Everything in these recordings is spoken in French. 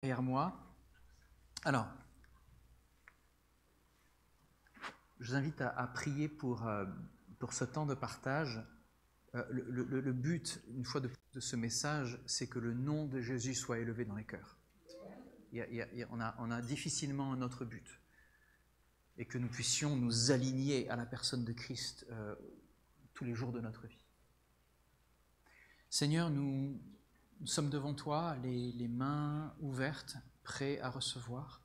derrière moi. Alors, je vous invite à prier pour ce temps de partage. Le but, une fois de ce message, c'est que le nom de Jésus soit élevé dans les cœurs. On a difficilement un autre but. Et que nous puissions nous aligner à la personne de Christ tous les jours de notre vie. Seigneur, nous sommes devant toi, les mains ouvertes, prêts à recevoir.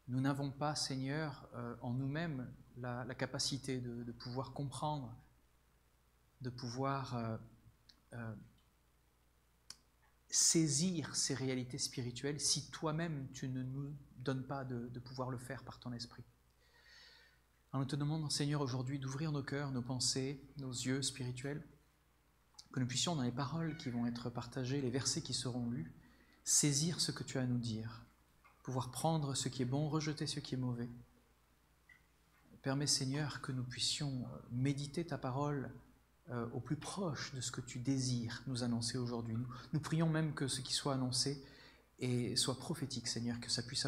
Nous n'avons pas, Seigneur, en nous-mêmes la capacité de pouvoir comprendre, de pouvoir saisir ces réalités spirituelles si toi-même tu ne nous donnes pas de pouvoir le faire par ton esprit. Alors nous te demandons, Seigneur, aujourd'hui d'ouvrir nos cœurs, nos pensées, nos yeux spirituels, que nous puissions, dans les paroles qui vont être partagées, les versets qui seront lus, saisir ce que tu as à nous dire, pouvoir prendre ce qui est bon, rejeter ce qui est mauvais. Permets, Seigneur, que nous puissions méditer ta parole au plus proche de ce que tu désires nous annoncer aujourd'hui. Nous prions même que ce qui soit annoncé soit prophétique, Seigneur, que ça puisse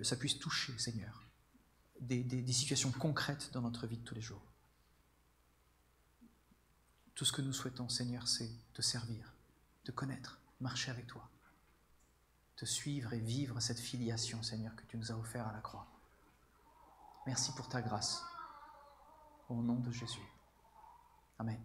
ça puisse toucher, Seigneur, des situations concrètes dans notre vie de tous les jours. Tout ce que nous souhaitons, Seigneur, c'est te servir, te connaître, marcher avec toi, te suivre et vivre cette filiation, Seigneur, que tu nous as offert à la croix. Merci pour ta grâce. Au nom de Jésus. Amen.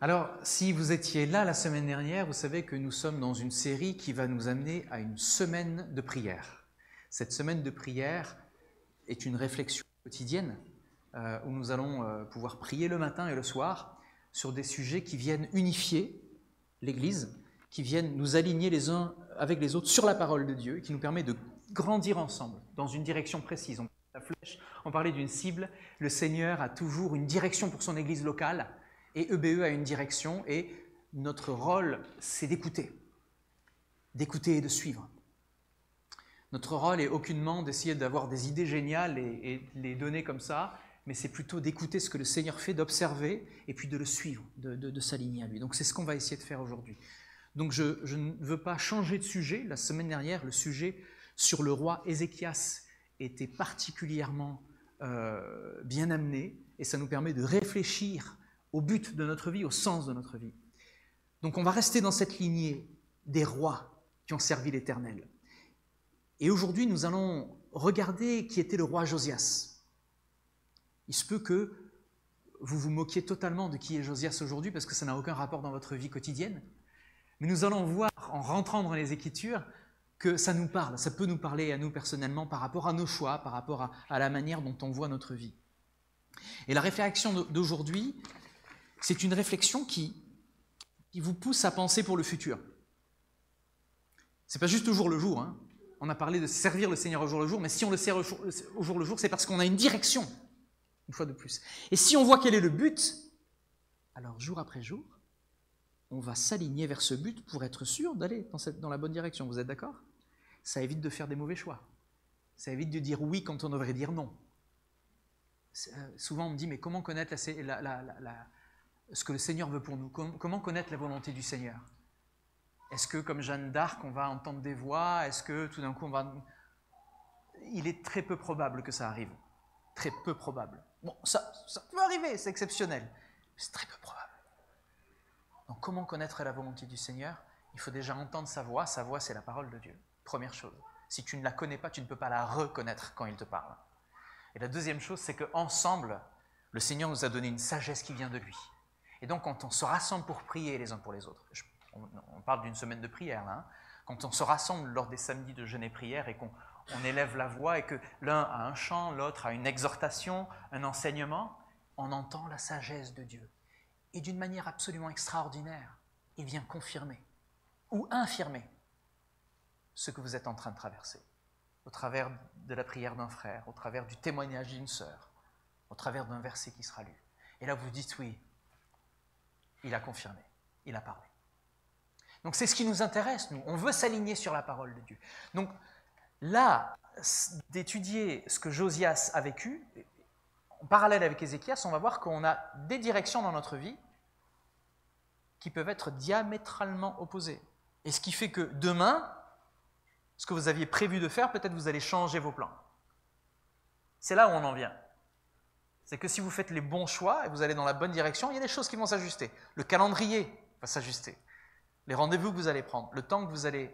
Alors, si vous étiez là la semaine dernière, vous savez que nous sommes dans une série qui va nous amener à une semaine de prière. Cette semaine de prière est une réflexion quotidienne où nous allons pouvoir prier le matin et le soir sur des sujets qui viennent unifier l'Église, qui viennent nous aligner les uns avec les autres sur la parole de Dieu et qui nous permet de grandir ensemble dans une direction précise. On parlait de la flèche, on parlait d'une cible. Le Seigneur a toujours une direction pour son Église locale et EBE a une direction et notre rôle, c'est d'écouter et de suivre. Notre rôle est aucunement d'essayer d'avoir des idées géniales et les donner comme ça, mais c'est plutôt d'écouter ce que le Seigneur fait, d'observer et puis de le suivre, de s'aligner à lui. Donc c'est ce qu'on va essayer de faire aujourd'hui. Donc je ne veux pas changer de sujet. La semaine dernière, le sujet sur le roi Ézéchias était particulièrement bien amené et ça nous permet de réfléchir au but de notre vie, au sens de notre vie. Donc on va rester dans cette lignée des rois qui ont servi l'Éternel. Et aujourd'hui, nous allons regarder qui était le roi Josias. Il se peut que vous vous moquiez totalement de qui est Josias aujourd'hui parce que ça n'a aucun rapport dans votre vie quotidienne. Mais nous allons voir, en rentrant dans les Écritures, que ça nous parle, ça peut nous parler à nous personnellement par rapport à nos choix, par rapport à la manière dont on voit notre vie. Et la réflexion d'aujourd'hui, c'est une réflexion qui vous pousse à penser pour le futur. C'est pas juste au jour le jour, hein. On a parlé de servir le Seigneur au jour le jour, mais si on le sert au jour le jour, c'est parce qu'on a une direction, une fois de plus. Et si on voit quel est le but, alors jour après jour, on va s'aligner vers ce but pour être sûr d'aller dans la bonne direction. Vous êtes d'accord ? Ça évite de faire des mauvais choix. Ça évite de dire oui quand on devrait dire non. Souvent on me dit, mais comment connaître ce que le Seigneur veut pour nous ? Comment connaître la volonté du Seigneur ? Est-ce que, comme Jeanne d'Arc, on va entendre des voix ? Est-ce que, tout d'un coup, Il est très peu probable que ça arrive. Très peu probable. Bon, ça peut arriver, c'est exceptionnel. Mais c'est très peu probable. Donc, comment connaître la volonté du Seigneur ? Il faut déjà entendre sa voix. Sa voix, c'est la parole de Dieu. Première chose. Si tu ne la connais pas, tu ne peux pas la reconnaître quand il te parle. Et la deuxième chose, c'est qu'ensemble, le Seigneur nous a donné une sagesse qui vient de lui. Et donc, quand on se rassemble pour prier les uns pour les autres, on parle d'une semaine de prière, là, hein. Quand on se rassemble lors des samedis de jeûne et prière et qu'on élève la voix et que l'un a un chant, l'autre a une exhortation, un enseignement, on entend la sagesse de Dieu. Et d'une manière absolument extraordinaire, il vient confirmer ou infirmer ce que vous êtes en train de traverser, au travers de la prière d'un frère, au travers du témoignage d'une sœur, au travers d'un verset qui sera lu. Et là, vous dites oui, il a confirmé, il a parlé. Donc c'est ce qui nous intéresse, nous. On veut s'aligner sur la parole de Dieu. Donc là, d'étudier ce que Josias a vécu, en parallèle avec Ézéchias, on va voir qu'on a des directions dans notre vie qui peuvent être diamétralement opposés. Et ce qui fait que demain, ce que vous aviez prévu de faire, peut-être vous allez changer vos plans. C'est là où on en vient. C'est que si vous faites les bons choix et vous allez dans la bonne direction, il y a des choses qui vont s'ajuster. Le calendrier va s'ajuster. Les rendez-vous que vous allez prendre, le temps que vous allez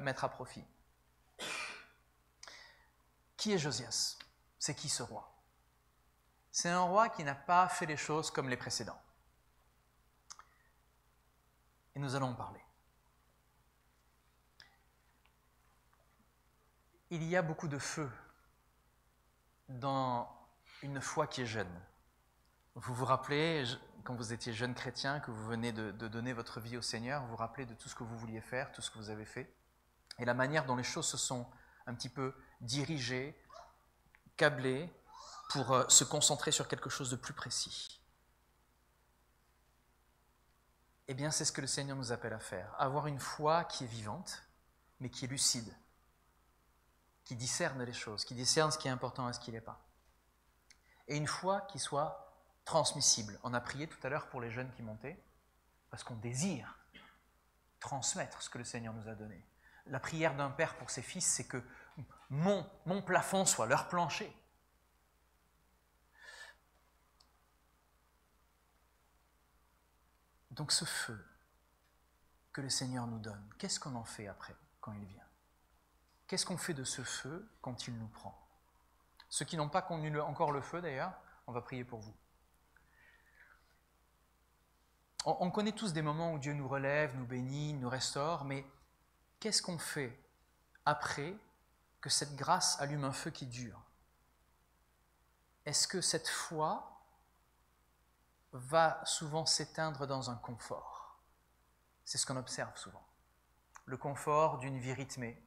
mettre à profit. Qui est Josias? C'est qui ce roi? C'est un roi qui n'a pas fait les choses comme les précédents. Et nous allons en parler. Il y a beaucoup de feu dans une foi qui est jeune. Vous vous rappelez, quand vous étiez jeune chrétien, que vous venez de donner votre vie au Seigneur, vous vous rappelez de tout ce que vous vouliez faire, tout ce que vous avez fait, et la manière dont les choses se sont un petit peu dirigées, câblées, pour se concentrer sur quelque chose de plus précis. Eh bien, c'est ce que le Seigneur nous appelle à faire. Avoir une foi qui est vivante, mais qui est lucide, qui discerne les choses, qui discerne ce qui est important et ce qui ne l'est pas. Et une foi qui soit transmissible. On a prié tout à l'heure pour les jeunes qui montaient, parce qu'on désire transmettre ce que le Seigneur nous a donné. La prière d'un père pour ses fils, c'est que mon plafond soit leur plancher. Donc ce feu que le Seigneur nous donne, qu'est-ce qu'on en fait après, quand il vient? Qu'est-ce qu'on fait de ce feu quand il nous prend? Ceux qui n'ont pas connu encore le feu, d'ailleurs, on va prier pour vous. On connaît tous des moments où Dieu nous relève, nous bénit, nous restaure, mais qu'est-ce qu'on fait après que cette grâce allume un feu qui dure? Est-ce que cette foi va souvent s'éteindre dans un confort? C'est ce qu'on observe souvent. Le confort d'une vie rythmée,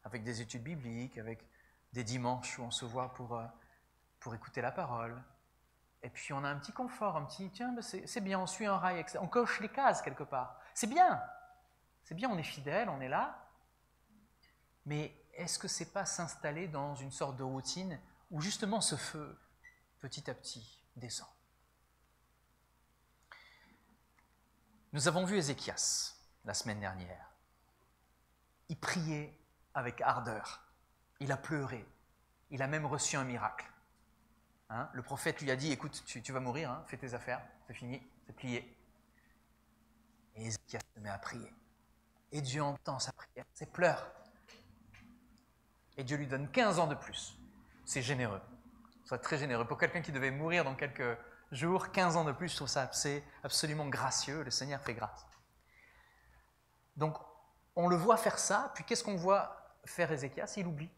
avec des études bibliques, avec des dimanches où on se voit pour écouter la parole. Et puis on a un petit confort, un petit, tiens, ben c'est bien, on suit un rail, on coche les cases quelque part. C'est bien, on est fidèle, on est là. Mais est-ce que c'est pas s'installer dans une sorte de routine où justement ce feu, petit à petit, descend? Nous avons vu Ézéchias la semaine dernière. Il priait avec ardeur. Il a pleuré. Il a même reçu un miracle. Hein? Le prophète lui a dit, écoute, tu vas mourir, hein, fais tes affaires, c'est fini, c'est plié. Et Ézéchias se met à prier. Et Dieu entend sa prière, ses pleurs. Et Dieu lui donne 15 ans de plus. C'est généreux. C'est très généreux. Pour quelqu'un qui devait mourir dans quelques jours, 15 ans de plus, je trouve ça absolument gracieux. Le Seigneur fait grâce. Donc, on le voit faire ça, puis qu'est-ce qu'on voit faire Ézéchias? Il oublie.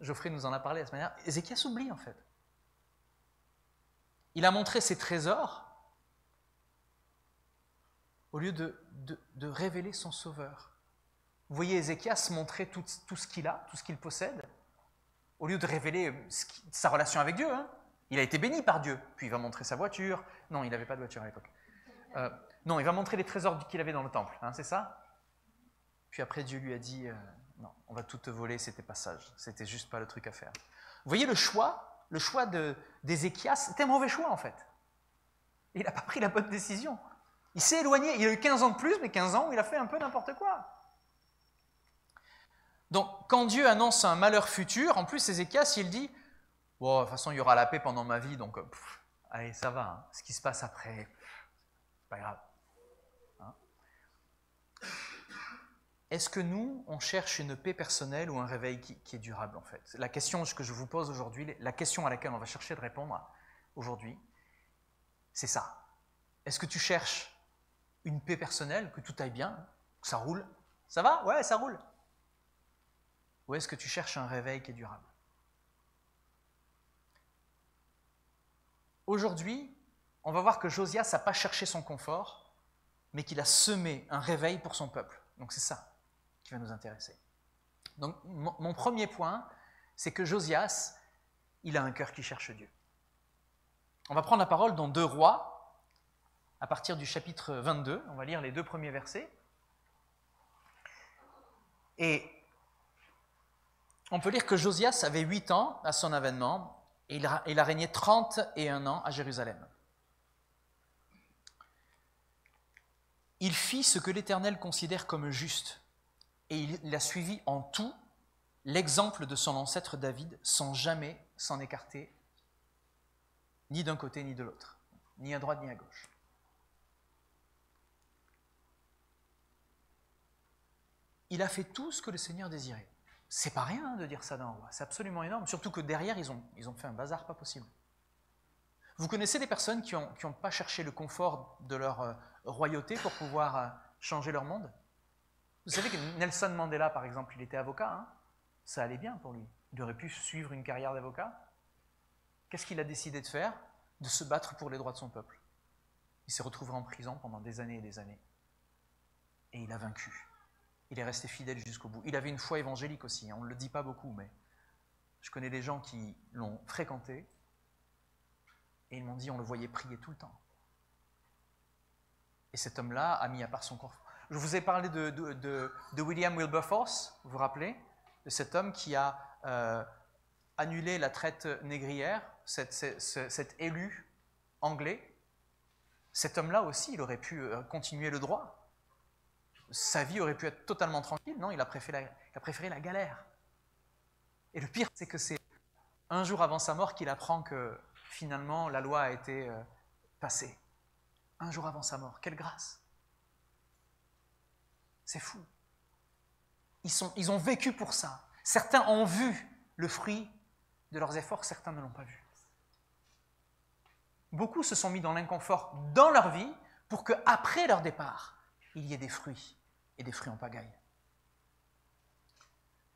Geoffrey nous en a parlé la semaine dernière. Ézéchias oublie, en fait. Il a montré ses trésors au lieu de révéler son sauveur. Vous voyez Ézéchias montrer tout ce qu'il a, tout ce qu'il possède, au lieu de révéler sa relation avec Dieu. Hein. Il a été béni par Dieu, puis il va montrer sa voiture. Non, il n'avait pas de voiture à l'époque. Non, il va montrer les trésors qu'il avait dans le temple, hein, c'est ça? Puis après, Dieu lui a dit, non, on va tout te voler, c'était pas sage, c'était juste pas le truc à faire. Vous voyez le choix d'Ézéchias, c'était un mauvais choix en fait. Il n'a pas pris la bonne décision. Il s'est éloigné, il a eu 15 ans de plus, mais 15 ans où il a fait un peu n'importe quoi. Donc, quand Dieu annonce un malheur futur, en plus, Ézéchias, il dit, bon, de toute façon, il y aura la paix pendant ma vie, donc, allez, ça va, hein. Ce qui se passe après, c'est pas grave. Hein. Est-ce que nous, on cherche une paix personnelle ou un réveil qui est durable, en fait? La question que je vous pose aujourd'hui, la question à laquelle on va chercher de répondre aujourd'hui, c'est ça. Est-ce que tu cherches une paix personnelle, que tout aille bien, que ça roule? Ça va? Ouais, ça roule. Ou est-ce que tu cherches un réveil qui est durable? Aujourd'hui, on va voir que Josias n'a pas cherché son confort, mais qu'il a semé un réveil pour son peuple. Donc c'est ça qui va nous intéresser. Donc mon premier point, c'est que Josias, il a un cœur qui cherche Dieu. On va prendre la parole dans 2 Rois, à partir du chapitre 22. On va lire les 2 premiers versets. Et on peut lire que Josias avait 8 ans à son avènement et il a régné 31 ans à Jérusalem. Il fit ce que l'Éternel considère comme juste, et il a suivi en tout l'exemple de son ancêtre David, sans jamais s'en écarter, ni d'un côté ni de l'autre, ni à droite ni à gauche. Il a fait tout ce que le Seigneur désirait. C'est pas rien de dire ça d'un roi, c'est absolument énorme, surtout que derrière, ils ont fait un bazar pas possible. Vous connaissez des personnes qui n'ont pas cherché le confort de leur royauté pour pouvoir changer leur monde? Vous savez que Nelson Mandela, par exemple, il était avocat, hein? Ça allait bien pour lui. Il aurait pu suivre une carrière d'avocat. Qu'est-ce qu'il a décidé de faire? De se battre pour les droits de son peuple. Il s'est retrouvé en prison pendant des années et des années. Et il a vaincu. Il est resté fidèle jusqu'au bout. Il avait une foi évangélique aussi, hein. On ne le dit pas beaucoup, mais je connais des gens qui l'ont fréquenté et ils m'ont dit on le voyait prier tout le temps. Et cet homme-là a mis à part son corps. Je vous ai parlé de William Wilberforce, vous vous rappelez? De cet homme qui a annulé la traite négrière, cet élu anglais. Cet homme-là aussi, il aurait pu continuer le droit. Sa vie aurait pu être totalement tranquille. Non, il a préféré la galère. Et le pire, c'est que c'est un jour avant sa mort qu'il apprend que finalement la loi a été passée. Un jour avant sa mort. Quelle grâce! C'est fou. Ils ont vécu pour ça. Certains ont vu le fruit de leurs efforts, certains ne l'ont pas vu. Beaucoup se sont mis dans l'inconfort dans leur vie pour qu'après leur départ, il y ait des fruits, et des fruits en pagaille.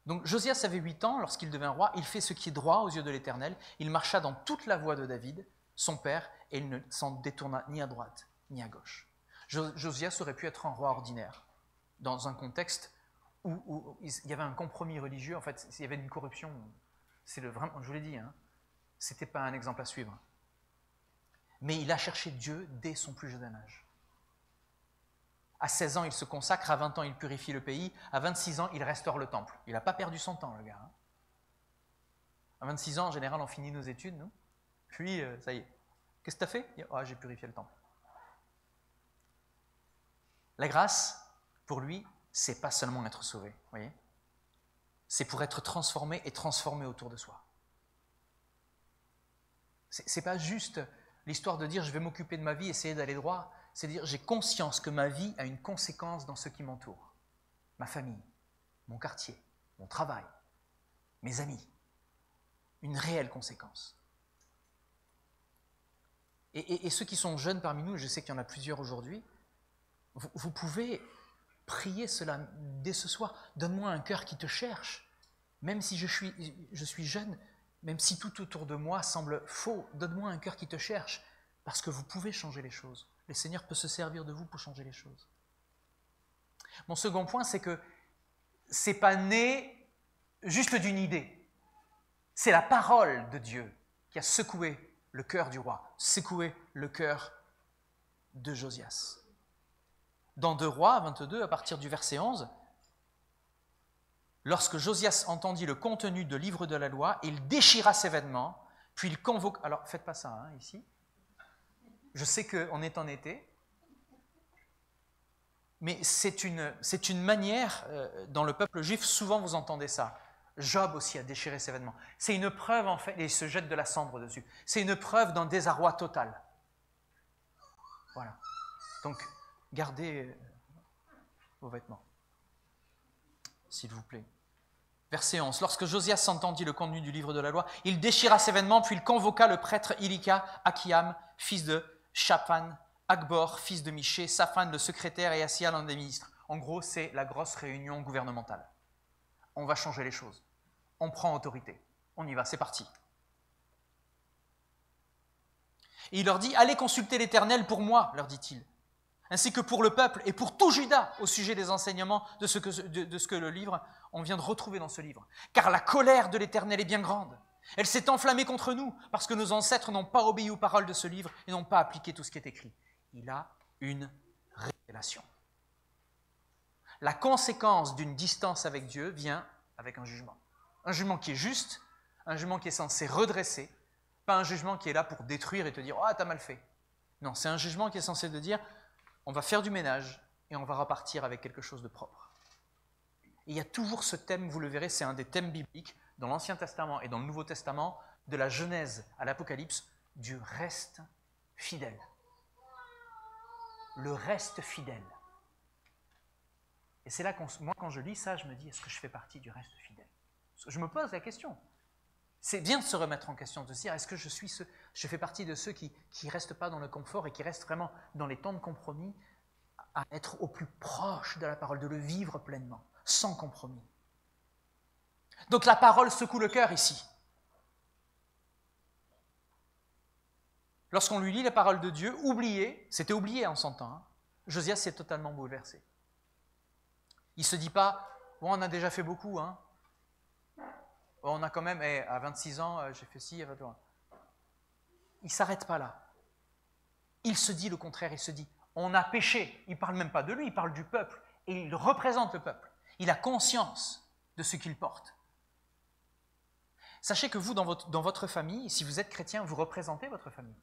Donc Josias avait 8 ans lorsqu'il devint roi, il fait ce qui est droit aux yeux de l'Éternel, il marcha dans toute la voie de David, son père, et il ne s'en détourna ni à droite ni à gauche. Josias aurait pu être un roi ordinaire, dans un contexte où il y avait un compromis religieux, en fait, il y avait une corruption. Vraiment, je vous l'ai dit, hein, ce n'était pas un exemple à suivre. Mais il a cherché Dieu dès son plus jeune âge. À 16 ans, il se consacre, à 20 ans, il purifie le pays, à 26 ans, il restaure le temple. Il n'a pas perdu son temps, le gars. Hein. À 26 ans, en général, on finit nos études, nous. Puis, ça y est. Qu'est-ce que tu as fait? Ah, j'ai purifié le temple. La grâce, pour lui, c'est pas seulement être sauvé, voyez. C'est pour être transformé et transformé autour de soi. C'est pas juste l'histoire de dire je vais m'occuper de ma vie, essayer d'aller droit. C'est dire j'ai conscience que ma vie a une conséquence dans ce qui m'entoure. Ma famille, mon quartier, mon travail, mes amis. Une réelle conséquence. Et ceux qui sont jeunes parmi nous, je sais qu'il y en a plusieurs aujourd'hui, vous pouvez prier cela dès ce soir. Donne-moi un cœur qui te cherche. Même si je suis jeune, même si tout autour de moi semble faux, donne-moi un cœur qui te cherche, parce que vous pouvez changer les choses. Le Seigneur peut se servir de vous pour changer les choses. Mon second point, c'est que ce n'est pas né juste d'une idée. C'est la parole de Dieu qui a secoué le cœur du roi, secoué le cœur de Josias. Dans 2 Rois 22, à partir du verset 11, lorsque Josias entendit le contenu de livre de la loi, il déchira ses vêtements, puis il convoqua... Alors, faites pas ça, hein, ici. Je sais qu'on est en été, mais c'est une manière, dans le peuple juif, souvent vous entendez ça. Job aussi a déchiré ses vêtements. C'est une preuve, en fait, et il se jette de la cendre dessus. C'est une preuve d'un désarroi total. Voilà. Donc, gardez vos vêtements, s'il vous plaît. Verset 11. Lorsque Josias entendit le contenu du livre de la loi, il déchira ses vêtements, puis il convoqua le prêtre Hilkia, Akiam, fils de Shaphan, Akbor, fils de Miché, Saphan, le secrétaire, et Assia, l'un des ministres. En gros, c'est la grosse réunion gouvernementale. On va changer les choses. On prend autorité. On y va, c'est parti. Et il leur dit, allez consulter l'Éternel pour moi, leur dit-il, ainsi que pour le peuple et pour tout Juda au sujet des enseignements de ce que le livre, on vient de retrouver dans ce livre. Car la colère de l'Éternel est bien grande. Elle s'est enflammée contre nous parce que nos ancêtres n'ont pas obéi aux paroles de ce livre et n'ont pas appliqué tout ce qui est écrit. Il a une révélation. La conséquence d'une distance avec Dieu vient avec un jugement. Un jugement qui est juste, un jugement qui est censé redresser, pas un jugement qui est là pour détruire et te dire « Ah, t'as mal fait ». Non, c'est un jugement qui est censé te dire « On va faire du ménage et on va repartir avec quelque chose de propre. Et il y a toujours ce thème, vous le verrez, c'est un des thèmes bibliques dans l'Ancien Testament et dans le Nouveau Testament, de la Genèse à l'Apocalypse, du reste fidèle. Le reste fidèle. Et c'est là moi, quand je lis ça, je me dis, est-ce que je fais partie du reste fidèle? Je me pose la question. C'est bien de se remettre en question, de se dire, est-ce que je fais partie de ceux qui ne restent pas dans le confort et qui restent vraiment dans les temps de compromis, à être au plus proche de la parole, de le vivre pleinement, sans compromis. Donc la parole secoue le cœur ici. Lorsqu'on lui lit la parole de Dieu, c'était oublié en son temps, hein, Josias s'est totalement bouleversé. Il ne se dit pas, bon, on a déjà fait beaucoup, hein. On a quand même, à 26 ans, j'ai fait ci, à 22 ans. Il ne s'arrête pas là. Il se dit le contraire, il se dit, on a péché. Il ne parle même pas de lui, il parle du peuple. Et il représente le peuple. Il a conscience de ce qu'il porte. Sachez que vous, dans votre famille, si vous êtes chrétien, vous représentez votre famille.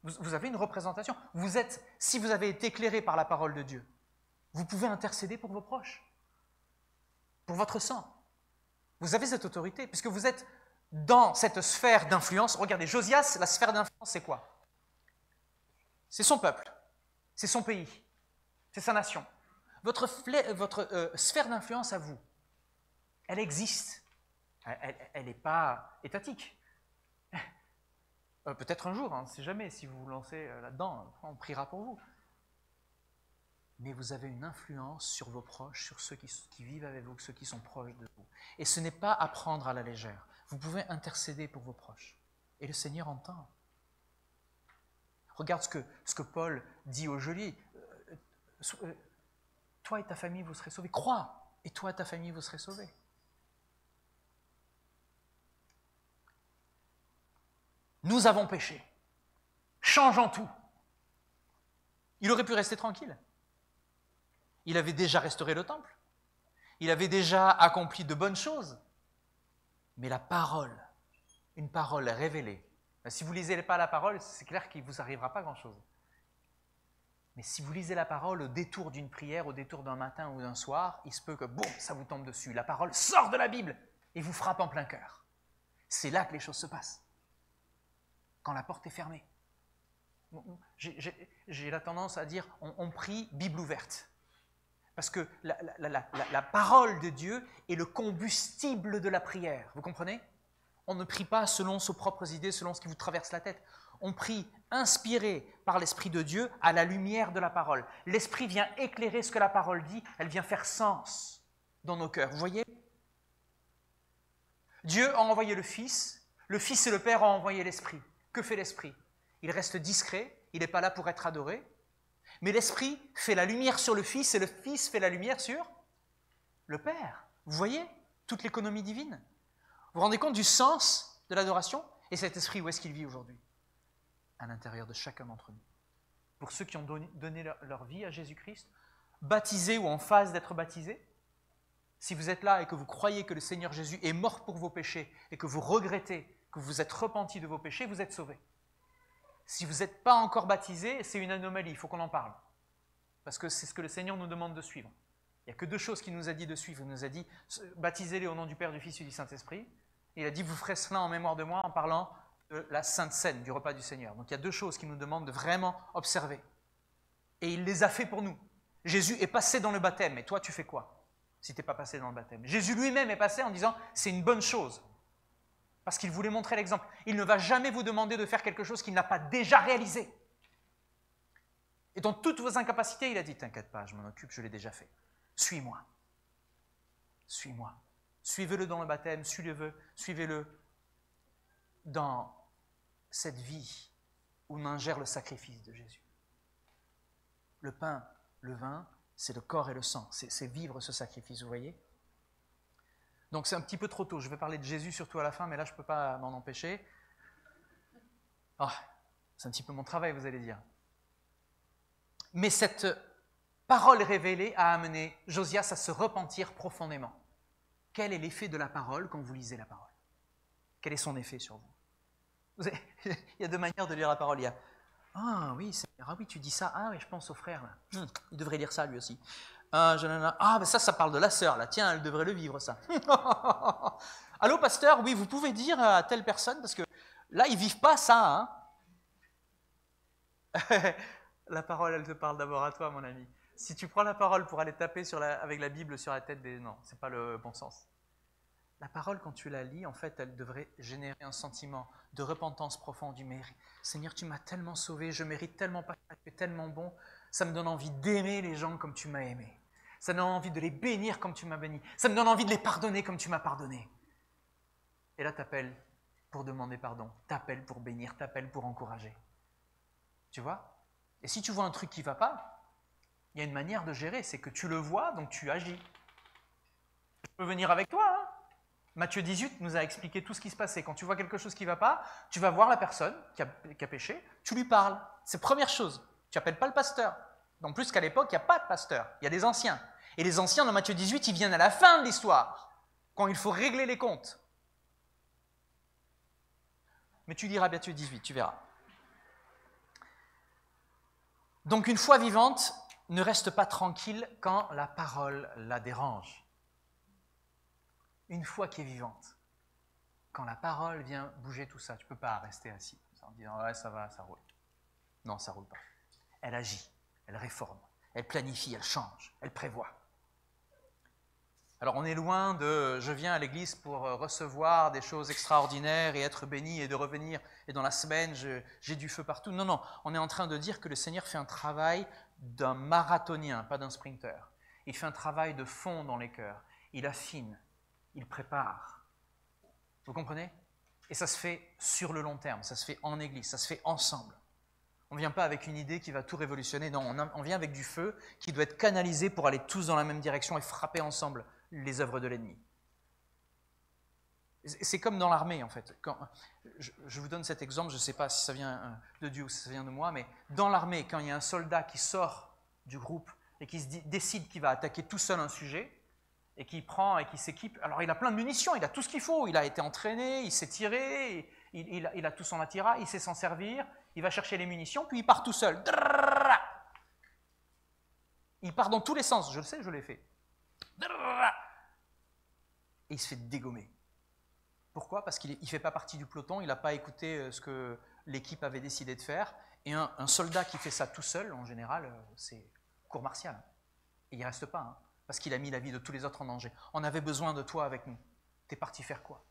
Vous avez une représentation. Si vous avez été éclairé par la parole de Dieu, vous pouvez intercéder pour vos proches, pour votre sang. Vous avez cette autorité, puisque vous êtes dans cette sphère d'influence. Regardez, Josias, la sphère d'influence, c'est quoi? C'est son peuple, c'est son pays, c'est sa nation. Votre sphère d'influence à vous, elle existe. Elle n'est pas étatique. Peut-être un jour, on ne sait jamais, si vous vous lancez là-dedans, on priera pour vous. Mais vous avez une influence sur vos proches, sur ceux qui vivent avec vous, ceux qui sont proches de vous. Et ce n'est pas à prendre à la légère. Vous pouvez intercéder pour vos proches. Et le Seigneur entend. Regarde ce que Paul dit au geôlier. Toi et ta famille, vous serez sauvés. Crois, et toi et ta famille, vous serez sauvés. Nous avons péché. Changeons tout. Il aurait pu rester tranquille. Il avait déjà restauré le temple. Il avait déjà accompli de bonnes choses. Mais la parole, une parole révélée. Si vous ne lisez pas la parole, c'est clair qu'il ne vous arrivera pas grand-chose. Mais si vous lisez la parole au détour d'une prière, au détour d'un matin ou d'un soir, il se peut que, boum, ça vous tombe dessus. La parole sort de la Bible et vous frappe en plein cœur. C'est là que les choses se passent. Quand la porte est fermée. J'ai la tendance à dire, on prie Bible ouverte. Parce que la parole de Dieu est le combustible de la prière. Vous comprenez? On ne prie pas selon ses propres idées, selon ce qui vous traverse la tête. On prie inspiré par l'Esprit de Dieu à la lumière de la parole. L'Esprit vient éclairer ce que la parole dit, elle vient faire sens dans nos cœurs. Vous voyez? Dieu a envoyé le Fils et le Père ont envoyé l'Esprit. Que fait l'Esprit? Il reste discret, il n'est pas là pour être adoré. Mais l'Esprit fait la lumière sur le Fils et le Fils fait la lumière sur le Père. Vous voyez toute l'économie divine? Vous vous rendez compte du sens de l'adoration? Et cet Esprit, où est-ce qu'il vit aujourd'hui? À l'intérieur de chacun d'entre nous. Pour ceux qui ont donné leur vie à Jésus-Christ, baptisés ou en phase d'être baptisés, si vous êtes là et que vous croyez que le Seigneur Jésus est mort pour vos péchés et que vous regrettez, que vous êtes repenti de vos péchés, vous êtes sauvés. Si vous n'êtes pas encore baptisé, c'est une anomalie, il faut qu'on en parle. Parce que c'est ce que le Seigneur nous demande de suivre. Il n'y a que deux choses qu'il nous a dit de suivre. Il nous a dit, baptisez-les au nom du Père, du Fils et du Saint-Esprit. Et il a dit, vous ferez cela en mémoire de moi en parlant de la Sainte Seine, du repas du Seigneur. Donc il y a deux choses qu'il nous demande de vraiment observer. Et il les a fait pour nous. Jésus est passé dans le baptême. Et toi, tu fais quoi si tu n'es pas passé dans le baptême? Jésus lui-même est passé en disant, c'est une bonne chose. Parce qu'il voulait montrer l'exemple. Il ne va jamais vous demander de faire quelque chose qu'il n'a pas déjà réalisé. Et dans toutes vos incapacités, il a dit, t'inquiète pas, je m'en occupe, je l'ai déjà fait. Suis-moi. Suis-moi. Suivez-le dans le baptême, suivez-le dans cette vie où on ingère le sacrifice de Jésus. Le pain, le vin, c'est le corps et le sang. C'est vivre ce sacrifice, vous voyez? Donc c'est un petit peu trop tôt. Je vais parler de Jésus surtout à la fin, mais là je ne peux pas m'en empêcher. Oh, c'est un petit peu mon travail, vous allez dire. Mais cette parole révélée a amené Josias à se repentir profondément. Quel est l'effet de la parole quand vous lisez la parole? Quel est son effet sur vous? Il y a deux manières de lire la parole. Il y a Ah oui, ah oui, tu dis ça. Ah oui, je pense au frère. Là. Il devrait lire ça lui aussi. Ah, ben ça parle de la sœur, là. Tiens, elle devrait le vivre, ça. Allô, pasteur, oui, vous pouvez dire à telle personne, parce que là, ils vivent pas ça, hein. La parole, elle te parle d'abord à toi, mon ami. Si tu prends la parole pour aller taper avec la Bible sur la tête des... Non, c'est pas le bon sens. La parole, quand tu la lis, en fait, elle devrait générer un sentiment de repentance profonde du mérite. Seigneur, tu m'as tellement sauvé, je mérite tellement pas, tu es tellement bon. Ça me donne envie d'aimer les gens comme tu m'as aimé. Ça me donne envie de les bénir comme tu m'as béni. Ça me donne envie de les pardonner comme tu m'as pardonné. Et là, tu appelles pour demander pardon, tu appelles pour bénir, tu appelles pour encourager. Tu vois? Et si tu vois un truc qui ne va pas, il y a une manière de gérer, c'est que tu le vois, donc tu agis. Je peux venir avec toi, hein? Matthieu 18 nous a expliqué tout ce qui se passait. Quand tu vois quelque chose qui ne va pas, tu vas voir la personne qui a péché, tu lui parles. C'est la première chose. Tu n'appelles pas le pasteur. En plus qu'à l'époque, il n'y a pas de pasteur, il y a des anciens. Et les anciens, dans Matthieu 18, ils viennent à la fin de l'histoire, quand il faut régler les comptes. Mais tu liras Matthieu 18, tu verras. Donc une foi vivante ne reste pas tranquille quand la parole la dérange. Une foi qui est vivante, quand la parole vient bouger tout ça, tu ne peux pas rester assis en disant « ouais, ça va, ça roule ». Non, ça ne roule pas. Elle agit, elle réforme, elle planifie, elle change, elle prévoit. Alors on est loin de « je viens à l'église pour recevoir des choses extraordinaires et être béni et de revenir et dans la semaine j'ai du feu partout ». Non, non, on est en train de dire que le Seigneur fait un travail d'un marathonien, pas d'un sprinter. Il fait un travail de fond dans les cœurs, il affine, il prépare. Vous comprenez? Et ça se fait sur le long terme, ça se fait en église, ça se fait ensemble. On ne vient pas avec une idée qui va tout révolutionner, non, on vient avec du feu qui doit être canalisé pour aller tous dans la même direction et frapper ensemble les œuvres de l'ennemi. C'est comme dans l'armée, en fait. Je vous donne cet exemple, je ne sais pas si ça vient de Dieu ou si ça vient de moi, mais dans l'armée, quand il y a un soldat qui sort du groupe et qui décide qu'il va attaquer tout seul un sujet, et qui prend et qui s'équipe, alors il a plein de munitions, il a tout ce qu'il faut, il a été entraîné, il sait tirer, il a tout son attirail, il sait s'en servir, il va chercher les munitions, puis il part tout seul. Il part dans tous les sens, je le sais, je l'ai fait. Et il se fait dégommer. Pourquoi? Parce qu'il ne fait pas partie du peloton, il n'a pas écouté ce que l'équipe avait décidé de faire. Et un soldat qui fait ça tout seul, en général, c'est cour martiale. Et il ne reste pas, hein, parce qu'il a mis la vie de tous les autres en danger. On avait besoin de toi avec nous. Tu es parti faire quoi?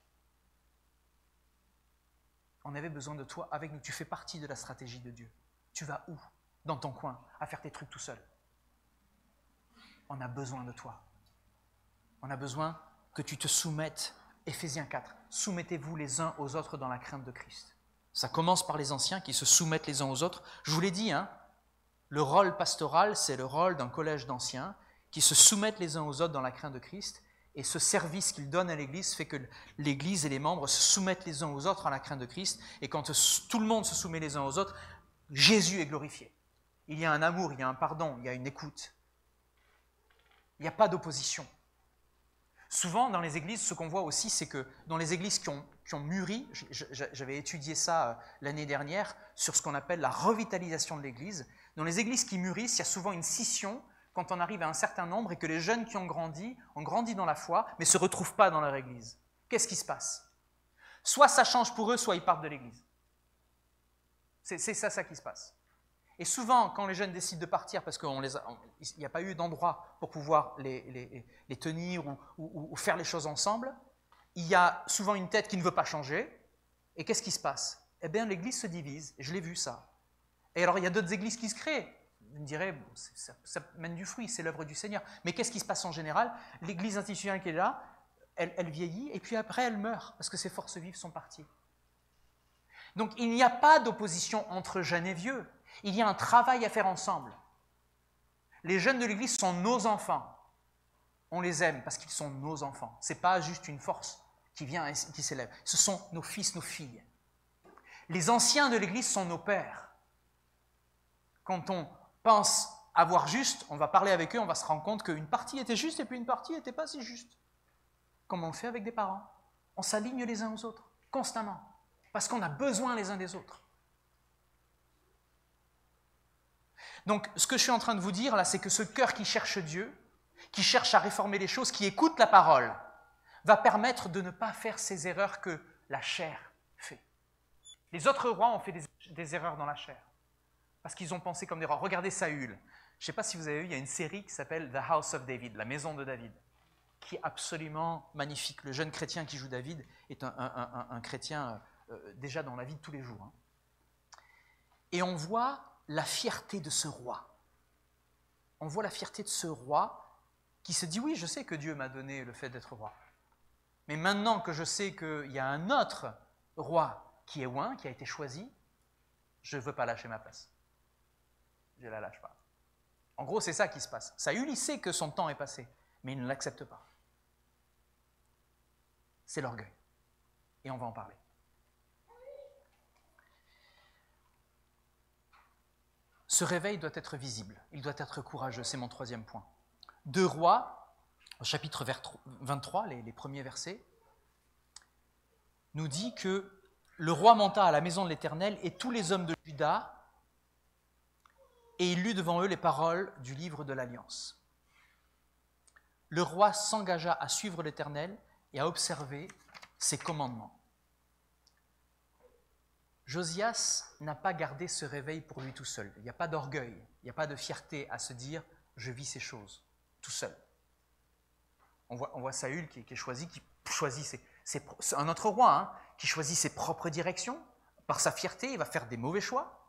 On avait besoin de toi avec nous. Tu fais partie de la stratégie de Dieu. Tu vas où? Dans ton coin, à faire tes trucs tout seul. On a besoin de toi. On a besoin que tu te soumettes. Éphésiens 4. Soumettez-vous les uns aux autres dans la crainte de Christ. Ça commence par les anciens qui se soumettent les uns aux autres. Je vous l'ai dit, hein, le rôle pastoral, c'est le rôle d'un collège d'anciens qui se soumettent les uns aux autres dans la crainte de Christ. Et ce service qu'il donne à l'Église fait que l'Église et les membres se soumettent les uns aux autres à la crainte de Christ. Et quand tout le monde se soumet les uns aux autres, Jésus est glorifié. Il y a un amour, il y a un pardon, il y a une écoute. Il n'y a pas d'opposition. Souvent, dans les églises, ce qu'on voit aussi, c'est que dans les églises qui ont mûri, j'avais étudié ça l'année dernière, sur ce qu'on appelle la revitalisation de l'église. Dans les églises qui mûrissent, il y a souvent une scission quand on arrive à un certain nombre et que les jeunes qui ont grandi dans la foi, mais ne se retrouvent pas dans leur église. Qu'est-ce qui se passe? Soit ça change pour eux, soit ils partent de l'église. C'est ça qui se passe. Et souvent, quand les jeunes décident de partir parce qu'il n'y a pas eu d'endroit pour pouvoir les tenir ou faire les choses ensemble, il y a souvent une tête qui ne veut pas changer. Et qu'est-ce qui se passe? Eh bien, l'église se divise. Et je l'ai vu ça. Et alors, il y a d'autres églises qui se créent. Vous me direz, bon, ça mène du fruit, c'est l'œuvre du Seigneur. Mais qu'est-ce qui se passe en général? L'église institutionnelle qui est là, elle vieillit et puis après, elle meurt parce que ses forces vives sont parties. Donc, il n'y a pas d'opposition entre jeunes et vieux. Il y a un travail à faire ensemble. Les jeunes de l'Église sont nos enfants. On les aime parce qu'ils sont nos enfants. Ce n'est pas juste une force qui vient et qui s'élève. Ce sont nos fils, nos filles. Les anciens de l'Église sont nos pères. Quand on pense avoir juste, on va parler avec eux, on va se rendre compte qu'une partie était juste et puis une partie n'était pas si juste. Comme on le fait avec des parents. On s'aligne les uns aux autres, constamment. Parce qu'on a besoin les uns des autres. Donc, ce que je suis en train de vous dire là, c'est que ce cœur qui cherche Dieu, qui cherche à réformer les choses, qui écoute la parole, va permettre de ne pas faire ces erreurs que la chair fait. Les autres rois ont fait des erreurs dans la chair, parce qu'ils ont pensé comme des rois. Regardez Saül. Je ne sais pas si vous avez vu, il y a une série qui s'appelle The House of David, la maison de David, qui est absolument magnifique. Le jeune chrétien qui joue David est un chrétien déjà dans la vie de tous les jours. Hein. Et on voit la fierté de ce roi. On voit la fierté de ce roi qui se dit, oui, je sais que Dieu m'a donné le fait d'être roi. Mais maintenant que je sais qu'il y a un autre roi qui est oint, qui a été choisi, je ne veux pas lâcher ma place. Je ne la lâche pas. En gros, c'est ça qui se passe. Saül, il sait que son temps est passé, mais il ne l'accepte pas. C'est l'orgueil. Et on va en parler. Ce réveil doit être visible, il doit être courageux, c'est mon troisième point. 2 Rois, au chapitre 23, les premiers versets, nous dit que le roi monta à la maison de l'Éternel et tous les hommes de Juda, et il lut devant eux les paroles du livre de l'Alliance. Le roi s'engagea à suivre l'Éternel et à observer ses commandements. Josias n'a pas gardé ce réveil pour lui tout seul. Il n'y a pas d'orgueil, il n'y a pas de fierté à se dire « je vis ces choses » tout seul. On voit Saül qui est choisi, qui choisit un autre roi, hein, qui choisit ses propres directions. Par sa fierté, il va faire des mauvais choix.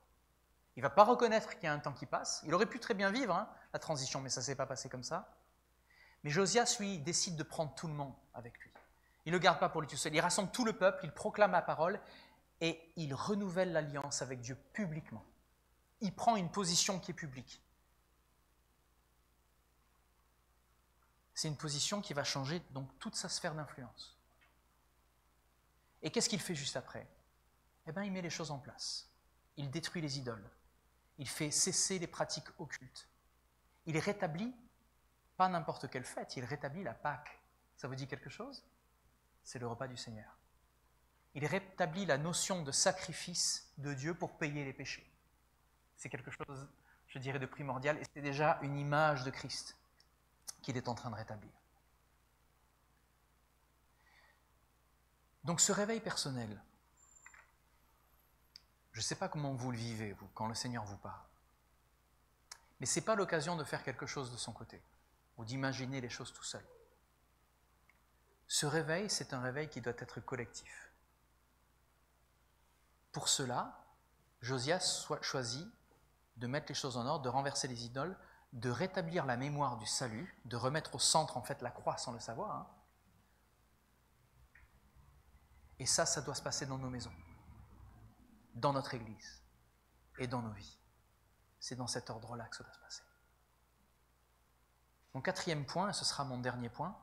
Il ne va pas reconnaître qu'il y a un temps qui passe. Il aurait pu très bien vivre hein, la transition, mais ça ne s'est pas passé comme ça. Mais Josias, lui, il décide de prendre tout le monde avec lui. Il ne le garde pas pour lui tout seul. Il rassemble tout le peuple, il proclame la parole et il renouvelle l'alliance avec Dieu publiquement. Il prend une position qui est publique. C'est une position qui va changer donc toute sa sphère d'influence. Et qu'est-ce qu'il fait juste après? Eh bien, il met les choses en place. Il détruit les idoles. Il fait cesser les pratiques occultes. Il rétablit, pas n'importe quelle fête, il rétablit la Pâque. Ça vous dit quelque chose? C'est le repas du Seigneur. Il rétablit la notion de sacrifice de Dieu pour payer les péchés. C'est quelque chose, je dirais, de primordial, et c'est déjà une image de Christ qu'il est en train de rétablir. Donc ce réveil personnel, je ne sais pas comment vous le vivez, vous, quand le Seigneur vous parle. Mais ce n'est pas l'occasion de faire quelque chose de son côté, ou d'imaginer les choses tout seul. Ce réveil, c'est un réveil qui doit être collectif. Pour cela, Josias choisit de mettre les choses en ordre, de renverser les idoles, de rétablir la mémoire du salut, de remettre au centre en fait la croix sans le savoir. Hein. Et ça doit se passer dans nos maisons, dans notre église et dans nos vies. C'est dans cet ordre-là que ça doit se passer. Mon quatrième point, et ce sera mon dernier point,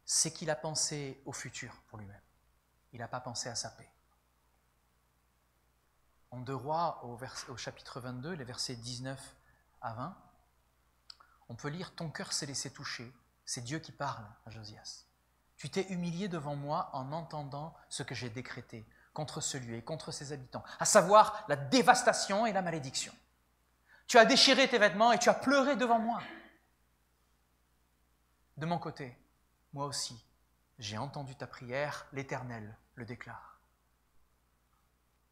c'est qu'il a pensé au futur pour lui-même. Il n'a pas pensé à sa paix. En 2 Rois, au chapitre 22, les versets 19 à 20, on peut lire « Ton cœur s'est laissé toucher ». C'est Dieu qui parle à Josias. « Tu t'es humilié devant moi en entendant ce que j'ai décrété contre ce lieu et contre ses habitants, à savoir la dévastation et la malédiction. Tu as déchiré tes vêtements et tu as pleuré devant moi. De mon côté, moi aussi, j'ai entendu ta prière, l'Éternel le déclare. »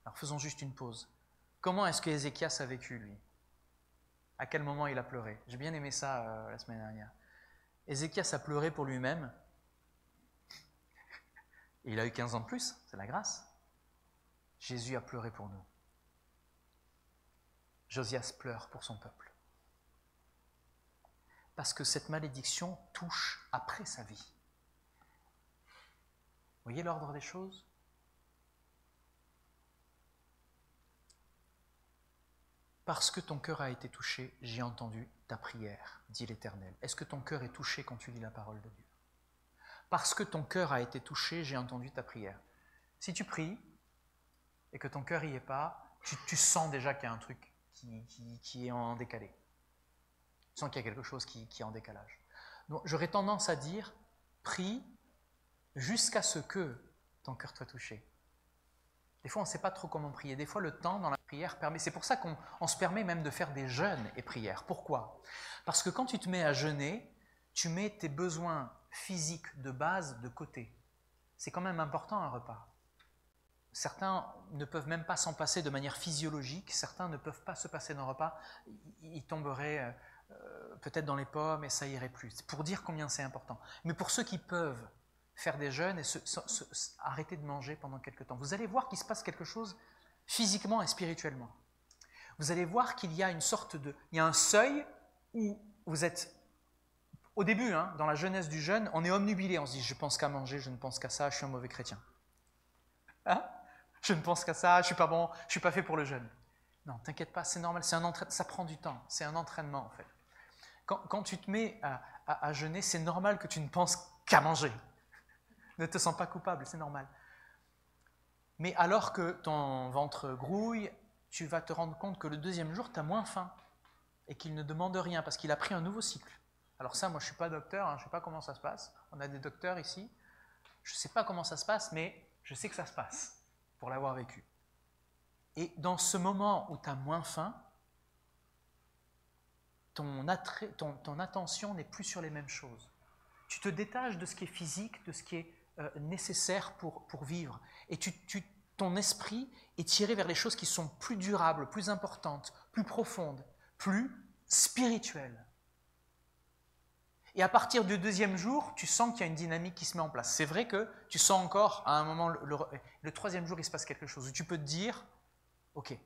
Alors faisons juste une pause. Comment est-ce que Ézéchias a vécu, lui? À quel moment il a pleuré? J'ai bien aimé ça la semaine dernière. Ézéchias a pleuré pour lui-même. Et il a eu 15 ans de plus, c'est la grâce. Jésus a pleuré pour nous. Josias pleure pour son peuple. Parce que cette malédiction touche après sa vie. Vous voyez l'ordre des choses? Parce que ton cœur a été touché, j'ai entendu ta prière, dit l'Éternel. Est-ce que ton cœur est touché quand tu lis la parole de Dieu? Parce que ton cœur a été touché, j'ai entendu ta prière. Si tu pries et que ton cœur n'y est pas, tu sens déjà qu'il y a un truc qui est en décalé. Tu sens qu'il y a quelque chose qui est en décalage. Donc, j'aurais tendance à dire, prie jusqu'à ce que ton cœur soit touché. Des fois, on ne sait pas trop comment prier. Des fois, le temps dans la prière prière permet, c'est pour ça qu'on se permet même de faire des jeûnes et prières. Pourquoi? Parce que quand tu te mets à jeûner, tu mets tes besoins physiques de base de côté. C'est quand même important un repas. Certains ne peuvent même pas s'en passer de manière physiologique, certains ne peuvent pas se passer d'un repas, ils tomberaient peut-être dans les pommes et ça irait plus. C'est pour dire combien c'est important. Mais pour ceux qui peuvent faire des jeûnes et arrêter de manger pendant quelque temps, vous allez voir qu'il se passe quelque chose physiquement et spirituellement. Vous allez voir qu'il y a une sorte de... Il y a un seuil où vous êtes... Au début, dans la jeunesse du jeûne, on est omnubilé, on se dit « je pense qu'à manger, je ne pense qu'à ça, je suis un mauvais chrétien. » Je ne pense qu'à ça, je ne suis pas bon, je ne suis pas fait pour le jeûne. Non, t'inquiète pas, c'est normal, ça prend du temps, c'est un entraînement en fait. Quand tu te mets à jeûner, c'est normal que tu ne penses qu'à manger. Ne te sens pas coupable, c'est normal. Mais alors que ton ventre grouille, tu vas te rendre compte que le deuxième jour, tu as moins faim et qu'il ne demande rien parce qu'il a pris un nouveau cycle. Alors ça, moi je ne suis pas docteur, je ne sais pas comment ça se passe. On a des docteurs ici. Je ne sais pas comment ça se passe, mais je sais que ça se passe pour l'avoir vécu. Et dans ce moment où tu as moins faim, ton attention n'est plus sur les mêmes choses. Tu te détaches de ce qui est physique, de ce qui est nécessaire pour vivre. Et ton esprit est tiré vers les choses qui sont plus durables, plus importantes, plus profondes, plus spirituelles. Et à partir du deuxième jour, tu sens qu'il y a une dynamique qui se met en place. C'est vrai que tu sens encore, à un moment, le troisième jour, il se passe quelque chose, où tu peux te dire, ok,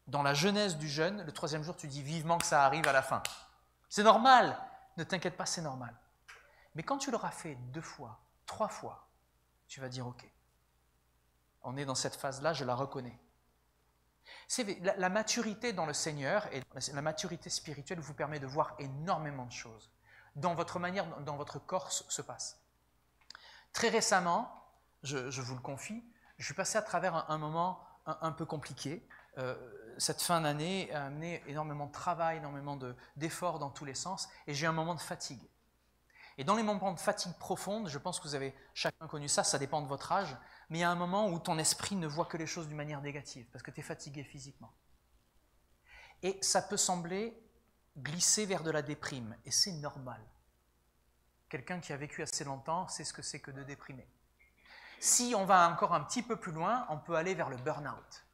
dans la jeunesse du jeûne, le troisième jour, tu dis vivement que ça arrive à la fin. C'est normal, ne t'inquiète pas, c'est normal. Mais quand tu l'auras fait 2 fois, 3 fois, tu vas dire, ok, on est dans cette phase-là, je la reconnais. La maturité dans le Seigneur et la maturité spirituelle vous permet de voir énormément de choses dans votre manière, dans votre corps se passe. Très récemment, je vous le confie, je suis passé à travers un moment un peu compliqué. Cette fin d'année a amené énormément de travail, énormément d'efforts dans tous les sens, et j'ai eu un moment de fatigue. Et dans les moments de fatigue profonde, je pense que vous avez chacun connu ça, ça dépend de votre âge, mais il y a un moment où ton esprit ne voit que les choses d'une manière négative, parce que tu es fatigué physiquement. Et ça peut sembler glisser vers de la déprime, et c'est normal. Quelqu'un qui a vécu assez longtemps sait ce que c'est que de déprimer. Si on va encore un petit peu plus loin, on peut aller vers le burn-out.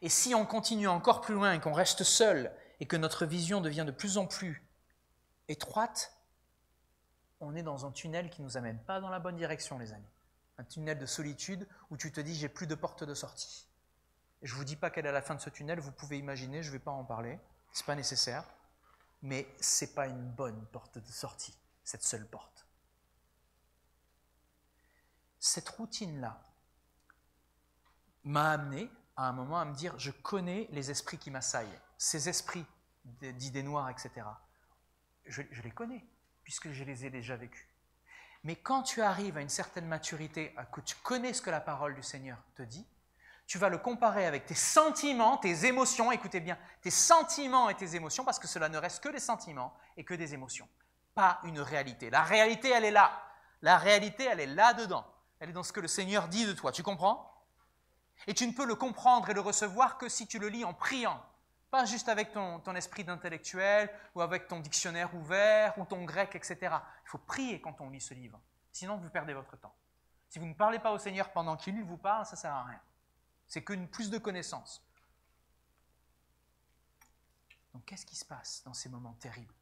Et si on continue encore plus loin et qu'on reste seul, et que notre vision devient de plus en plus étroite, on est dans un tunnel qui ne nous amène pas dans la bonne direction, les amis. Un tunnel de solitude où tu te dis « j'ai plus de porte de sortie ». Je ne vous dis pas quelle est la fin de ce tunnel, vous pouvez imaginer, je ne vais pas en parler, ce n'est pas nécessaire, mais ce n'est pas une bonne porte de sortie, cette seule porte. Cette routine-là m'a amené à un moment à me dire « je connais les esprits qui m'assaillent, ces esprits d'idées noires, etc. Je les connais, puisque je les ai déjà vécus. Mais quand tu arrives à une certaine maturité, à que tu connais ce que la parole du Seigneur te dit, tu vas le comparer avec tes sentiments, tes émotions, écoutez bien, tes sentiments et tes émotions, parce que cela ne reste que des sentiments et que des émotions, pas une réalité. La réalité, elle est là. La réalité, elle est là-dedans. Elle est dans ce que le Seigneur dit de toi, tu comprends? Et tu ne peux le comprendre et le recevoir que si tu le lis en priant. Pas juste avec ton esprit d'intellectuel ou avec ton dictionnaire ouvert ou ton grec, etc. Il faut prier quand on lit ce livre. Sinon, vous perdez votre temps. Si vous ne parlez pas au Seigneur pendant qu'il vous parle, ça ne sert à rien. C'est que plus de connaissances. Donc, qu'est-ce qui se passe dans ces moments terribles?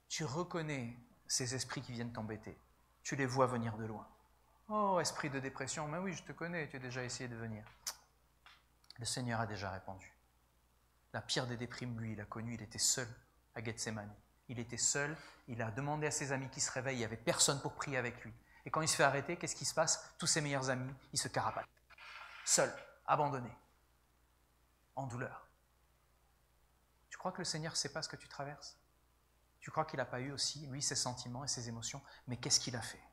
Tu reconnais ces esprits qui viennent t'embêter. Tu les vois venir de loin. Oh, esprit de dépression, mais oui, je te connais, tu as déjà essayé de venir. Le Seigneur a déjà répondu. La pire des déprimes, lui, il a connu, il était seul à Gethsémani. Il était seul, il a demandé à ses amis qui se réveillent, il n'y avait personne pour prier avec lui. Et quand il se fait arrêter, qu'est-ce qui se passe? Tous ses meilleurs amis, ils se carapatent. Seul, abandonné, en douleur. Tu crois que le Seigneur ne sait pas ce que tu traverses? Tu crois qu'il n'a pas eu aussi, lui, ses sentiments et ses émotions? Mais qu'est-ce qu'il a fait?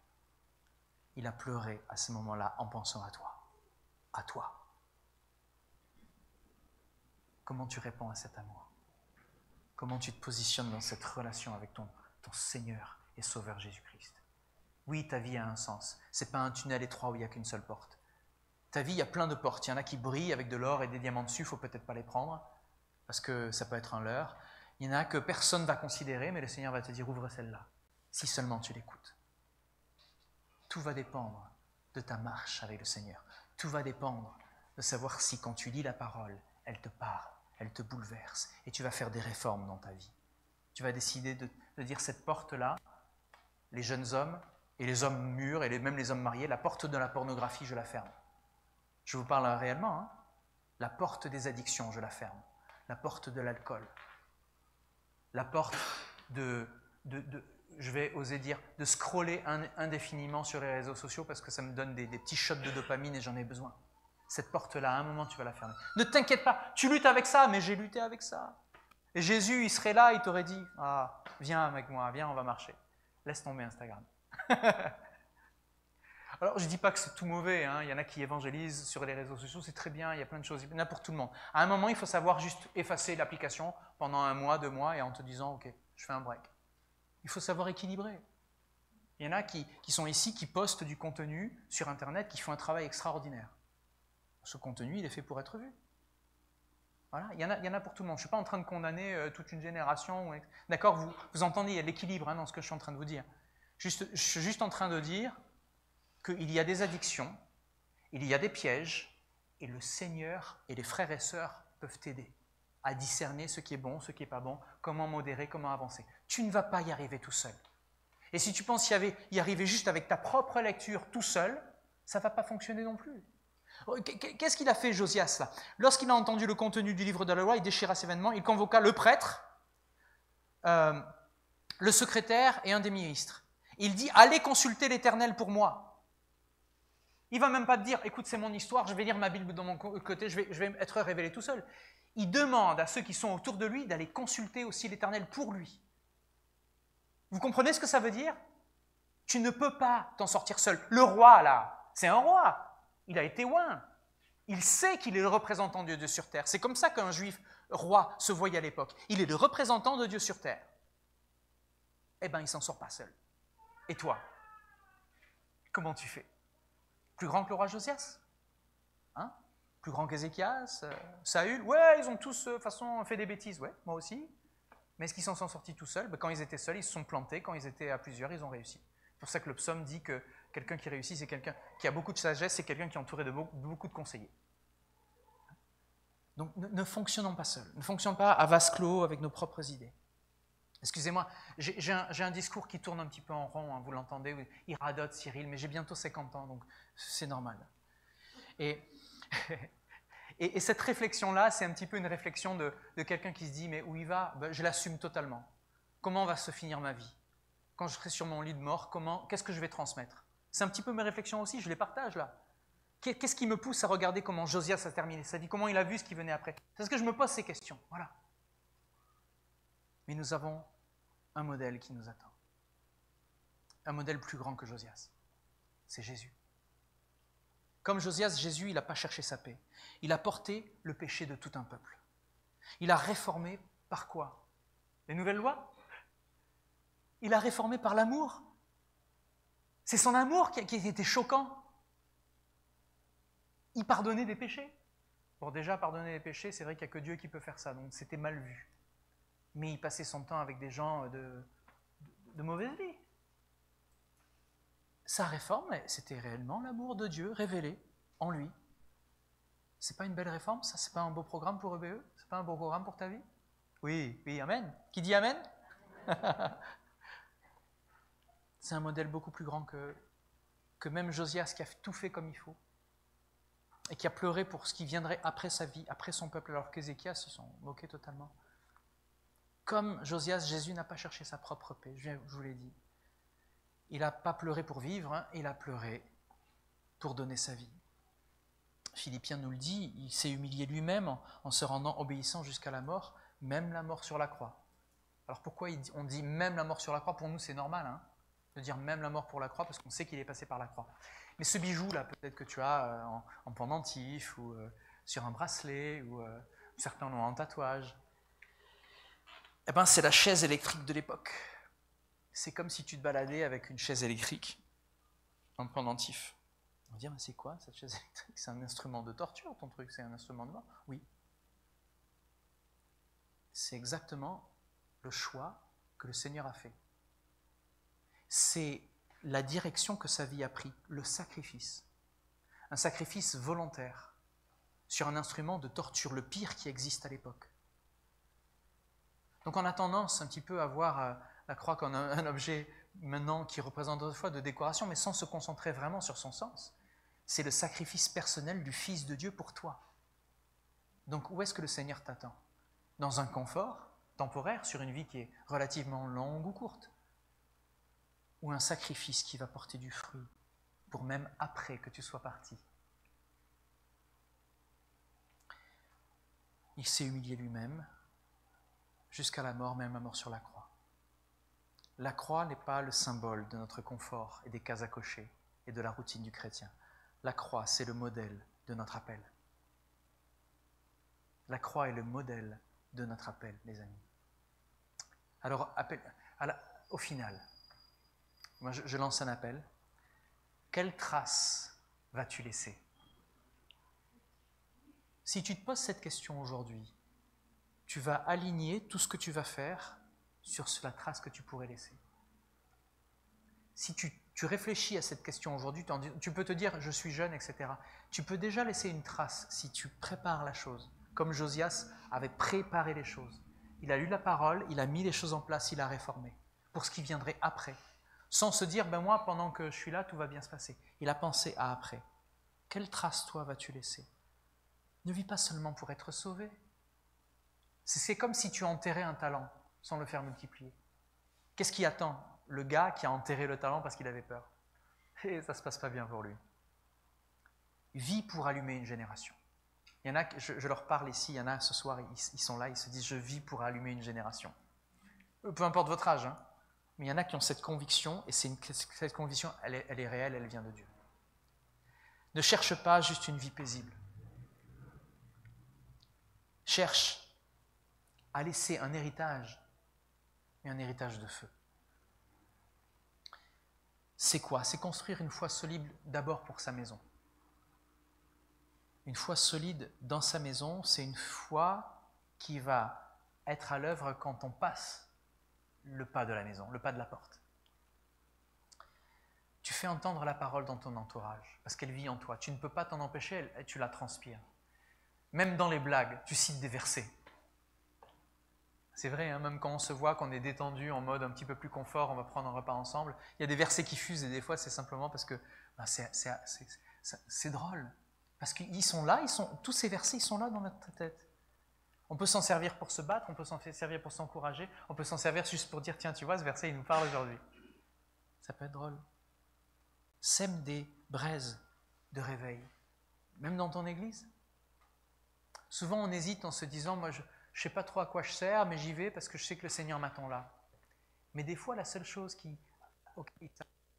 Il a pleuré à ce moment-là en pensant à toi. À toi. Comment tu réponds à cet amour? Comment tu te positionnes dans cette relation avec ton Seigneur et Sauveur Jésus-Christ? Oui, ta vie a un sens. Ce n'est pas un tunnel étroit où il n'y a qu'une seule porte. Ta vie, il y a plein de portes. Il y en a qui brillent avec de l'or et des diamants dessus, il ne faut peut-être pas les prendre, parce que ça peut être un leurre. Il y en a que personne ne va considérer, mais le Seigneur va te dire, ouvre celle-là, si seulement tu l'écoutes. Tout va dépendre de ta marche avec le Seigneur. Tout va dépendre de savoir si quand tu lis la parole, elle te parle, elle te bouleverse, et tu vas faire des réformes dans ta vie. Tu vas décider de dire, cette porte-là, les jeunes hommes, et les hommes mûrs, et même les hommes mariés, la porte de la pornographie, je la ferme. Je vous parle réellement, hein. La porte des addictions, je la ferme. La porte de l'alcool. La porte je vais oser dire, de scroller indéfiniment sur les réseaux sociaux parce que ça me donne des petits shots de dopamine et j'en ai besoin. Cette porte-là, à un moment, tu vas la fermer. Ne t'inquiète pas, tu luttes avec ça, mais j'ai lutté avec ça. Et Jésus, il serait là, il t'aurait dit, ah, viens avec moi, viens, on va marcher. Laisse tomber Instagram. Alors, je ne dis pas que c'est tout mauvais, hein. Il y en a qui évangélisent sur les réseaux sociaux, c'est très bien, il y a plein de choses, il y en a pour tout le monde. À un moment, il faut savoir juste effacer l'application pendant 1 mois, 2 mois, et en te disant, ok, je fais un break. Il faut savoir équilibrer. Il y en a qui sont ici, qui postent du contenu sur Internet, qui font un travail extraordinaire. Ce contenu, il est fait pour être vu. Voilà, il y en a pour tout le monde. Je ne suis pas en train de condamner toute une génération. D'accord, vous entendez, il y a de l'équilibre dans ce que je suis en train de vous dire. Je suis juste en train de dire qu'il y a des addictions, il y a des pièges, et le Seigneur et les frères et sœurs peuvent t'aider à discerner ce qui est bon, ce qui n'est pas bon, comment modérer, comment avancer. Tu ne vas pas y arriver tout seul. Et si tu penses y arriver juste avec ta propre lecture tout seul, ça ne va pas fonctionner non plus. Qu'est-ce qu'il a fait Josias là? Lorsqu'il a entendu le contenu du livre de la loi, il déchira ses vêtements, il convoqua le prêtre, le secrétaire et un des ministres. Il dit, allez consulter l'Éternel pour moi. Il ne va même pas te dire, écoute, c'est mon histoire, je vais lire ma Bible de mon côté, je vais être révélé tout seul. Il demande à ceux qui sont autour de lui d'aller consulter aussi l'Éternel pour lui. Vous comprenez ce que ça veut dire? Tu ne peux pas t'en sortir seul. Le roi, là, c'est un roi. Il a été oint. Il sait qu'il est le représentant de Dieu sur terre. C'est comme ça qu'un juif roi se voyait à l'époque. Il est le représentant de Dieu sur terre. Eh bien, il ne s'en sort pas seul. Et toi? Comment tu fais? Plus grand que le roi Josias? Hein? Plus grand qu'Ézéchias, Saül? Ouais, ils ont tous, de toute façon, fait des bêtises. Ouais, moi aussi. Mais est-ce qu'ils s'en sont sortis tout seuls? Quand ils étaient seuls, ils se sont plantés. Quand ils étaient à plusieurs, ils ont réussi. C'est pour ça que le psaume dit que quelqu'un qui réussit, c'est quelqu'un qui a beaucoup de sagesse, c'est quelqu'un qui est entouré de beaucoup de conseillers. Donc ne fonctionnons pas seuls. Ne fonctionnons pas à vase clos avec nos propres idées. Excusez-moi, j'ai un discours qui tourne un petit peu en rond, hein, vous l'entendez, il radote Cyril, mais j'ai bientôt 50 ans, donc c'est normal. Et cette réflexion-là, c'est un petit peu une réflexion de quelqu'un qui se dit, mais où il va? Ben, je l'assume totalement. Comment va se finir ma vie? Quand je serai sur mon lit de mort, qu'est-ce que je vais transmettre? C'est un petit peu mes réflexions aussi, je les partage là. Qu'est-ce qui me pousse à regarder comment Josias a terminé sa vie? Comment il a vu ce qui venait après? C'est parce que je me pose ces questions, voilà. Mais nous avons un modèle qui nous attend. Un modèle plus grand que Josias. C'est Jésus. Comme Josias, Jésus, il n'a pas cherché sa paix. Il a porté le péché de tout un peuple. Il a réformé par quoi? Les nouvelles lois? Il a réformé par l'amour. C'est son amour qui était choquant. Il pardonnait des péchés. Bon, déjà, pardonner les péchés, c'est vrai qu'il n'y a que Dieu qui peut faire ça, donc c'était mal vu. Mais il passait son temps avec des gens de mauvaise vie. Sa réforme, c'était réellement l'amour de Dieu révélé en lui. C'est pas une belle réforme, ça? C'est pas un beau programme pour EBE? C'est pas un beau programme pour ta vie? Oui, oui, amen. Qui dit amen? C'est un modèle beaucoup plus grand que même Josias qui a tout fait comme il faut et qui a pleuré pour ce qui viendrait après sa vie, après son peuple, alors qu'Ézéchias, ils sont moqués totalement. Comme Josias, Jésus n'a pas cherché sa propre paix, je vous l'ai dit. Il n'a pas pleuré pour vivre, hein, il a pleuré pour donner sa vie. Philippiens nous le dit, il s'est humilié lui-même en se rendant obéissant jusqu'à la mort, même la mort sur la croix. Alors pourquoi on dit même la mort sur la croix? Pour nous, c'est normal, hein, de dire même la mort pour la croix, parce qu'on sait qu'il est passé par la croix. Mais ce bijou-là, peut-être que tu as en pendentif, ou sur un bracelet, ou certains l'ont en tatouage, eh ben, c'est la chaise électrique de l'époque. C'est comme si tu te baladais avec une chaise électrique en pendentif. On va dire, mais c'est quoi cette chaise électrique? C'est un instrument de torture, ton truc, c'est un instrument de mort? Oui. C'est exactement le choix que le Seigneur a fait. C'est la direction que sa vie a pris, le sacrifice. Un sacrifice volontaire sur un instrument de torture, le pire qui existe à l'époque. Donc on a tendance un petit peu à voir la croix comme un objet maintenant qui représente autrefois de décoration, mais sans se concentrer vraiment sur son sens. C'est le sacrifice personnel du Fils de Dieu pour toi. Donc où est-ce que le Seigneur t'attend? Dans un confort temporaire, sur une vie qui est relativement longue ou courte? Ou un sacrifice qui va porter du fruit, pour même après que tu sois parti? Il s'est humilié lui-même, jusqu'à la mort, même la mort sur la croix. La croix n'est pas le symbole de notre confort et des cases à cocher et de la routine du chrétien. La croix, c'est le modèle de notre appel. La croix est le modèle de notre appel, les amis. Alors, au final, moi je lance un appel. Quelle trace vas-tu laisser? Si tu te poses cette question aujourd'hui, tu vas aligner tout ce que tu vas faire sur la trace que tu pourrais laisser. Si tu réfléchis à cette question aujourd'hui, tu peux te dire « je suis jeune », etc. Tu peux déjà laisser une trace si tu prépares la chose, comme Josias avait préparé les choses. Il a lu la parole, il a mis les choses en place, il a réformé, pour ce qui viendrait après. Sans se dire « ben moi, pendant que je suis là, tout va bien se passer ». Il a pensé à après. Quelle trace, toi, vas-tu laisser? Ne vis pas seulement pour être sauvé. C'est comme si tu enterrais un talent sans le faire multiplier. Qu'est-ce qui attend le gars qui a enterré le talent parce qu'il avait peur? Et ça ne se passe pas bien pour lui. Vis pour allumer une génération. Il y en a, je leur parle ici, il y en a ce soir, ils sont là, ils se disent « je vis pour allumer une génération ». Peu importe votre âge, hein, mais il y en a qui ont cette conviction, et cette conviction, elle est réelle, elle vient de Dieu. Ne cherche pas juste une vie paisible. Cherche à laisser un héritage, mais un héritage de feu. C'est quoi? C'est construire une foi solide d'abord pour sa maison. Une foi solide dans sa maison, c'est une foi qui va être à l'œuvre quand on passe le pas de la maison, le pas de la porte. Tu fais entendre la parole dans ton entourage, parce qu'elle vit en toi. Tu ne peux pas t'en empêcher, tu la transpires. Même dans les blagues, tu cites des versets. C'est vrai, hein, même quand on se voit, qu'on est détendu, en mode un petit peu plus confort, on va prendre un repas ensemble, il y a des versets qui fusent, et des fois c'est simplement parce que c'est drôle. Parce qu'ils sont là, tous ces versets, ils sont là dans notre tête. On peut s'en servir pour se battre, on peut s'en servir pour s'encourager, on peut s'en servir juste pour dire, tiens, tu vois, ce verset, il nous parle aujourd'hui. Ça peut être drôle. Sème des braises de réveil, même dans ton église. Souvent, on hésite en se disant, moi, je ne sais pas trop à quoi je sers, mais j'y vais parce que je sais que le Seigneur m'attend là. Mais des fois, la seule chose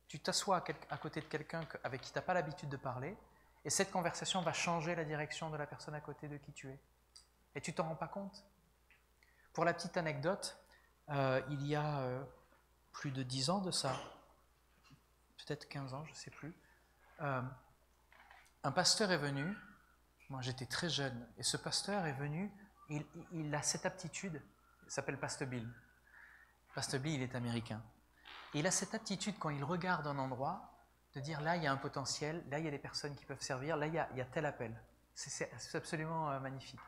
tu t'assois à côté de quelqu'un avec qui tu n'as pas l'habitude de parler, et cette conversation va changer la direction de la personne à côté de qui tu es. Et tu ne t'en rends pas compte. Pour la petite anecdote, il y a plus de 10 ans de ça, peut-être 15 ans, je ne sais plus, un pasteur est venu, moi j'étais très jeune, et ce pasteur est venu, il a cette aptitude, il s'appelle Pasteur Bill. Pasteur Bill, il est américain. Et il a cette aptitude, quand il regarde un endroit, de dire là il y a un potentiel, là il y a des personnes qui peuvent servir, là il y a tel appel. C'est absolument magnifique.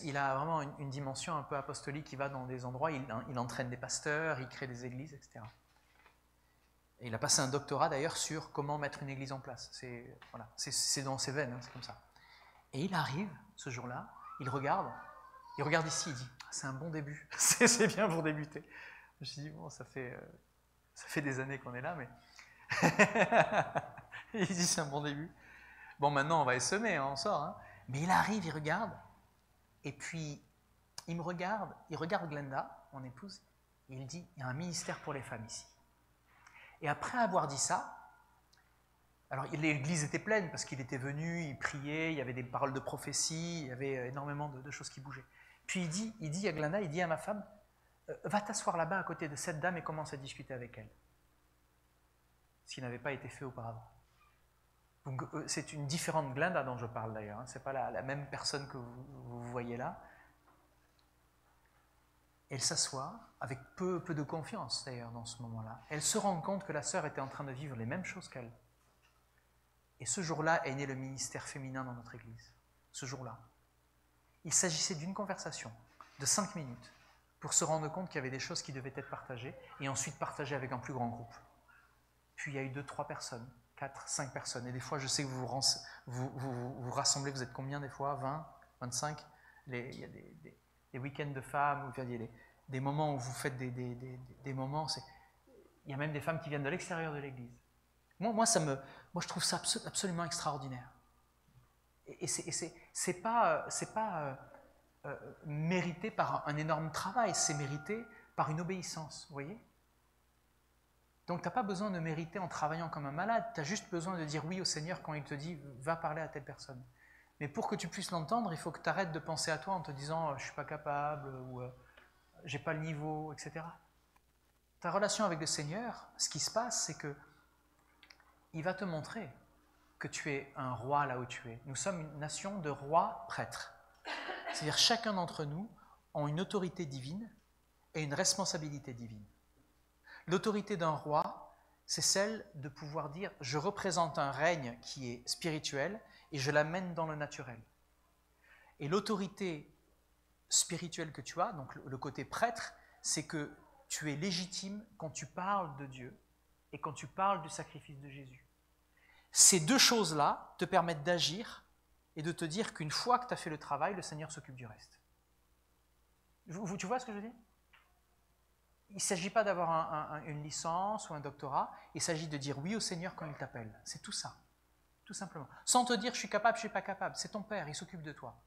Il a vraiment une dimension un peu apostolique, il va dans des endroits, il entraîne des pasteurs, il crée des églises, etc. Et il a passé un doctorat d'ailleurs sur comment mettre une église en place. C'est dans ses veines, hein, c'est comme ça. Et il arrive ce jour-là, il regarde ici, il dit c'est un bon début, c'est bien pour débuter. Je me suis dit bon, ça fait des années qu'on est là, mais il dit c'est un bon début. Bon, maintenant on va essaimer, hein, on sort. Hein. Mais il arrive, il regarde, et puis il me regarde, il regarde Glenda, mon épouse, et il dit il y a un ministère pour les femmes ici. Et après avoir dit ça, alors l'église était pleine parce qu'il était venu, il priait, il y avait des paroles de prophétie, il y avait énormément de choses qui bougeaient. Puis il dit à Glenda, il dit à ma femme, va t'asseoir là-bas à côté de cette dame et commence à discuter avec elle. Ce qui n'avait pas été fait auparavant. Donc, c'est une différente Glenda dont je parle d'ailleurs, hein. Ce n'est pas la même personne que vous voyez là. Elle s'assoit avec peu de confiance d'ailleurs dans ce moment-là. Elle se rend compte que la sœur était en train de vivre les mêmes choses qu'elle. Et ce jour-là est né le ministère féminin dans notre Église. Ce jour-là. Il s'agissait d'une conversation de 5 minutes pour se rendre compte qu'il y avait des choses qui devaient être partagées et ensuite partagées avec un plus grand groupe. Puis il y a eu 2-3 personnes, 4, 5 personnes. Et des fois, je sais que vous rassemblez, vous êtes combien des fois? 20, 25? Il y a des week-ends de femmes, il y a des moments où vous faites des moments. Il y a même des femmes qui viennent de l'extérieur de l'église. Moi, je trouve ça absolument extraordinaire. Et c'est pas mérité par un énorme travail, c'est mérité par une obéissance, vous voyez? Donc tu n'as pas besoin de mériter en travaillant comme un malade, tu as juste besoin de dire oui au Seigneur quand il te dit va parler à telle personne. Mais pour que tu puisses l'entendre, il faut que tu arrêtes de penser à toi en te disant je ne suis pas capable ou j'ai pas le niveau, etc. Ta relation avec le Seigneur, ce qui se passe, c'est que il va te montrer que tu es un roi là où tu es. Nous sommes une nation de rois prêtres. C'est-à-dire chacun d'entre nous a une autorité divine et une responsabilité divine. L'autorité d'un roi, c'est celle de pouvoir dire « je représente un règne qui est spirituel et je l'amène dans le naturel ». Et l'autorité spirituelle que tu as, donc le côté prêtre, c'est que tu es légitime quand tu parles de Dieu et quand tu parles du sacrifice de Jésus. Ces deux choses-là te permettent d'agir et de te dire qu'une fois que tu as fait le travail, le Seigneur s'occupe du reste. Tu vois ce que je veux dire? Il ne s'agit pas d'avoir une licence ou un doctorat, il s'agit de dire oui au Seigneur quand il t'appelle. C'est tout ça, tout simplement. Sans te dire je suis capable, je ne suis pas capable. C'est ton Père, il s'occupe de toi.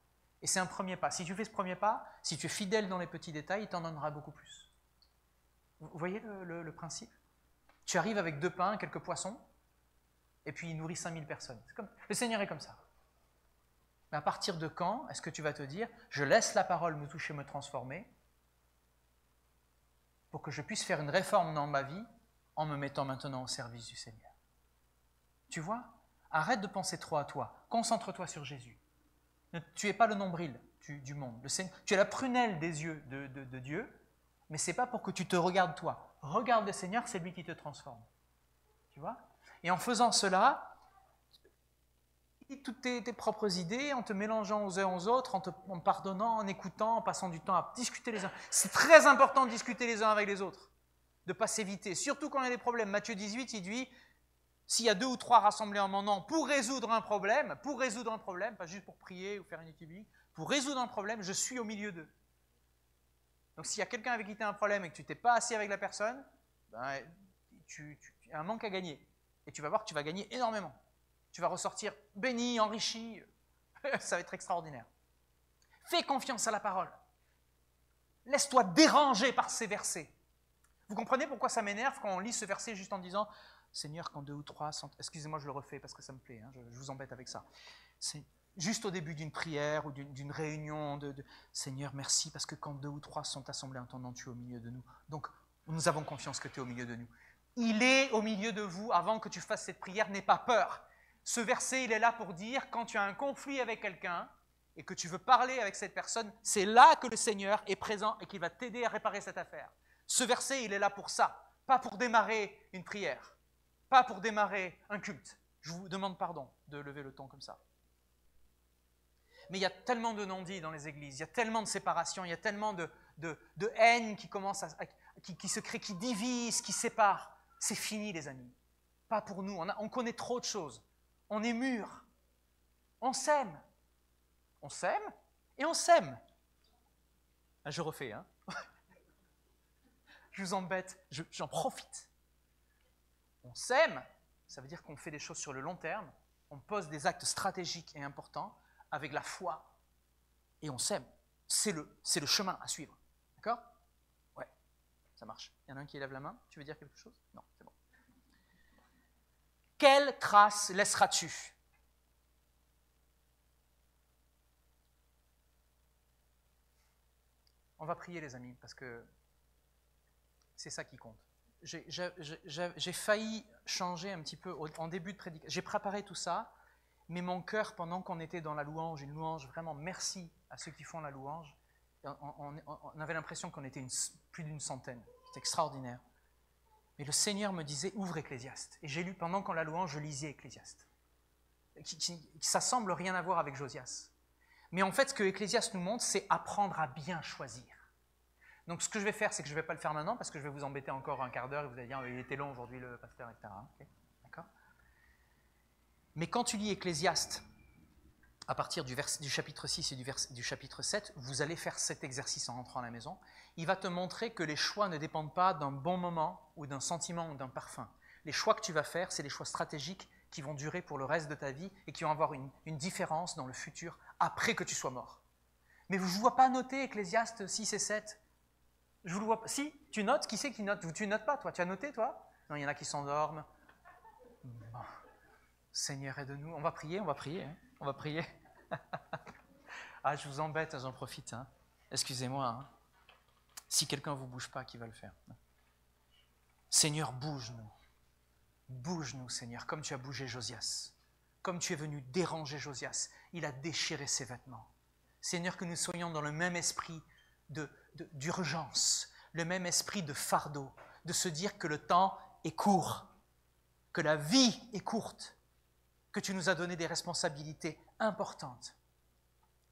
Et c'est un premier pas. Si tu fais ce premier pas, si tu es fidèle dans les petits détails, il t'en donnera beaucoup plus. Vous voyez le principe? Tu arrives avec 2 pains, quelques poissons, et puis il nourrit 5000 personnes. Le Seigneur est comme ça. Mais à partir de quand est-ce que tu vas te dire je laisse la parole me toucher, me transformer, pour que je puisse faire une réforme dans ma vie en me mettant maintenant au service du Seigneur? Tu vois? Arrête de penser trop à toi. Concentre-toi sur Jésus. Tu n'es pas le nombril du monde. Tu es la prunelle des yeux de Dieu, mais ce n'est pas pour que tu te regardes toi. Regarde le Seigneur, c'est lui qui te transforme. Tu vois? Et en faisant cela, toutes tes propres idées, en te mélangeant aux uns aux autres, en pardonnant, en écoutant, en passant du temps à discuter les uns. C'est très important de discuter les uns avec les autres, de ne pas s'éviter, surtout quand il y a des problèmes. Matthieu 18, il dit, s'il y a 2 ou 3 rassemblés en mon nom pour résoudre un problème, pas juste pour prier ou faire une étude biblique, pour résoudre un problème, je suis au milieu d'eux. Donc s'il y a quelqu'un avec qui tu as un problème et que tu t'es pas assis avec la personne, ben, tu as un manque à gagner. Et tu vas voir que tu vas gagner énormément. Tu vas ressortir béni, enrichi. Ça va être extraordinaire. Fais confiance à la parole. Laisse-toi déranger par ces versets. Vous comprenez pourquoi ça m'énerve quand on lit ce verset juste en disant « Seigneur, quand 2 ou 3 sont... » Excusez-moi, je le refais parce que ça me plaît, hein, je vous embête avec ça. C'est juste au début d'une prière ou d'une réunion de « Seigneur, merci parce que quand 2 ou 3 sont assemblés en ton nom, tu es au milieu de nous. » Donc, nous avons confiance que tu es au milieu de nous. Il est au milieu de vous avant que tu fasses cette prière, n'aie pas peur. Ce verset, il est là pour dire, quand tu as un conflit avec quelqu'un et que tu veux parler avec cette personne, c'est là que le Seigneur est présent et qu'il va t'aider à réparer cette affaire. Ce verset, il est là pour ça, pas pour démarrer une prière, pas pour démarrer un culte. Je vous demande pardon de lever le ton comme ça. Mais il y a tellement de non-dits dans les églises, il y a tellement de séparation, il y a tellement de haine qui commence qui se crée, qui divise, qui sépare. C'est fini, les amis. Pas pour nous. On connaît trop de choses. On est mûrs. On s'aime. On s'aime et on s'aime. Je refais, hein. Je vous embête, j'en profite. On s'aime, ça veut dire qu'on fait des choses sur le long terme, on pose des actes stratégiques et importants avec la foi et on s'aime. C'est le chemin à suivre. D'accord? Ouais, ça marche. Il y en a un qui lève la main. Tu veux dire quelque chose? Non, c'est bon. Quelle trace laisseras-tu? On va prier, les amis, parce que c'est ça qui compte. j'ai failli changer un petit peu en début de prédication. J'ai préparé tout ça, mais mon cœur, pendant qu'on était dans la louange, une louange, vraiment merci à ceux qui font la louange, on avait l'impression qu'on était plus d'une centaine. C'était extraordinaire. Mais le Seigneur me disait, ouvre Ecclésiaste. Et j'ai lu, pendant qu'on la louange, je lisais Ecclésiaste. Ça semble rien avoir avec Josias. Mais en fait, ce que Ecclésiaste nous montre, c'est apprendre à bien choisir. Donc ce que je vais faire, c'est que je ne vais pas le faire maintenant, parce que je vais vous embêter encore un quart d'heure, et vous allez dire, il était long aujourd'hui le pasteur, etc. Okay. D'accord ? Mais quand tu lis Ecclésiaste, à partir du chapitre 6 et du chapitre 7, vous allez faire cet exercice en rentrant à la maison. Il va te montrer que les choix ne dépendent pas d'un bon moment ou d'un sentiment ou d'un parfum. Les choix que tu vas faire, c'est des choix stratégiques qui vont durer pour le reste de ta vie et qui vont avoir une différence dans le futur après que tu sois mort. Mais je ne vous vois pas noter Ecclésiaste 6 et 7. Je vous le vois pas. Si, tu notes. Qui c'est qui note ? Tu ne notes pas, toi. Tu as noté, toi ? Non, il y en a qui s'endorment. Bon. Seigneur, aide-nous. On va prier. Hein. On va prier. Ah, je vous embête, j'en profite. Hein. Excusez-moi. Hein. Si quelqu'un ne vous bouge pas, qui va le faire ? Seigneur, bouge-nous. Bouge-nous, Seigneur, comme tu as bougé Josias. Comme tu es venu déranger Josias. Il a déchiré ses vêtements. Seigneur, que nous soyons dans le même esprit d'urgence, le même esprit de fardeau, de se dire que le temps est court, que la vie est courte, que tu nous as donné des responsabilités importantes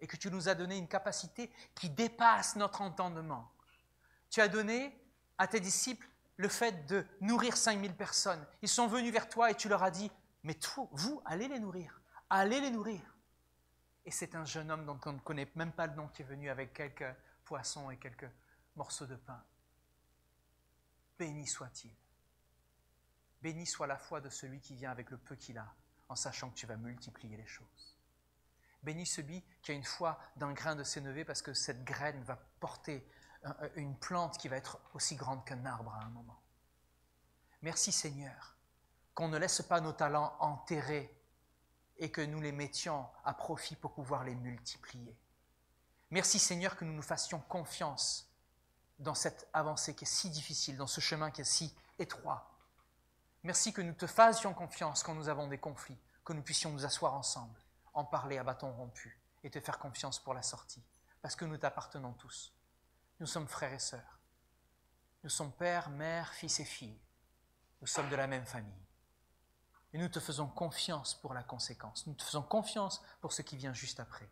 et que tu nous as donné une capacité qui dépasse notre entendement. Tu as donné à tes disciples le fait de nourrir 5000 personnes. Ils sont venus vers toi et tu leur as dit, mais vous, allez les nourrir, allez les nourrir. Et c'est un jeune homme dont on ne connaît même pas le nom qui est venu avec quelques poissons et quelques morceaux de pain. Béni soit-il. Béni soit la foi de celui qui vient avec le peu qu'il a, en sachant que tu vas multiplier les choses. Béni celui qui a une foi d'un grain de sénévé, parce que cette graine va porter une plante qui va être aussi grande qu'un arbre à un moment. Merci Seigneur, qu'on ne laisse pas nos talents enterrés et que nous les mettions à profit pour pouvoir les multiplier. Merci Seigneur que nous nous fassions confiance dans cette avancée qui est si difficile, dans ce chemin qui est si étroit. Merci que nous te fassions confiance quand nous avons des conflits, que nous puissions nous asseoir ensemble, en parler à bâton rompu et te faire confiance pour la sortie, parce que nous t'appartenons tous. Nous sommes frères et sœurs. Nous sommes père, mère, fils et filles. Nous sommes de la même famille. Et nous te faisons confiance pour la conséquence. Nous te faisons confiance pour ce qui vient juste après.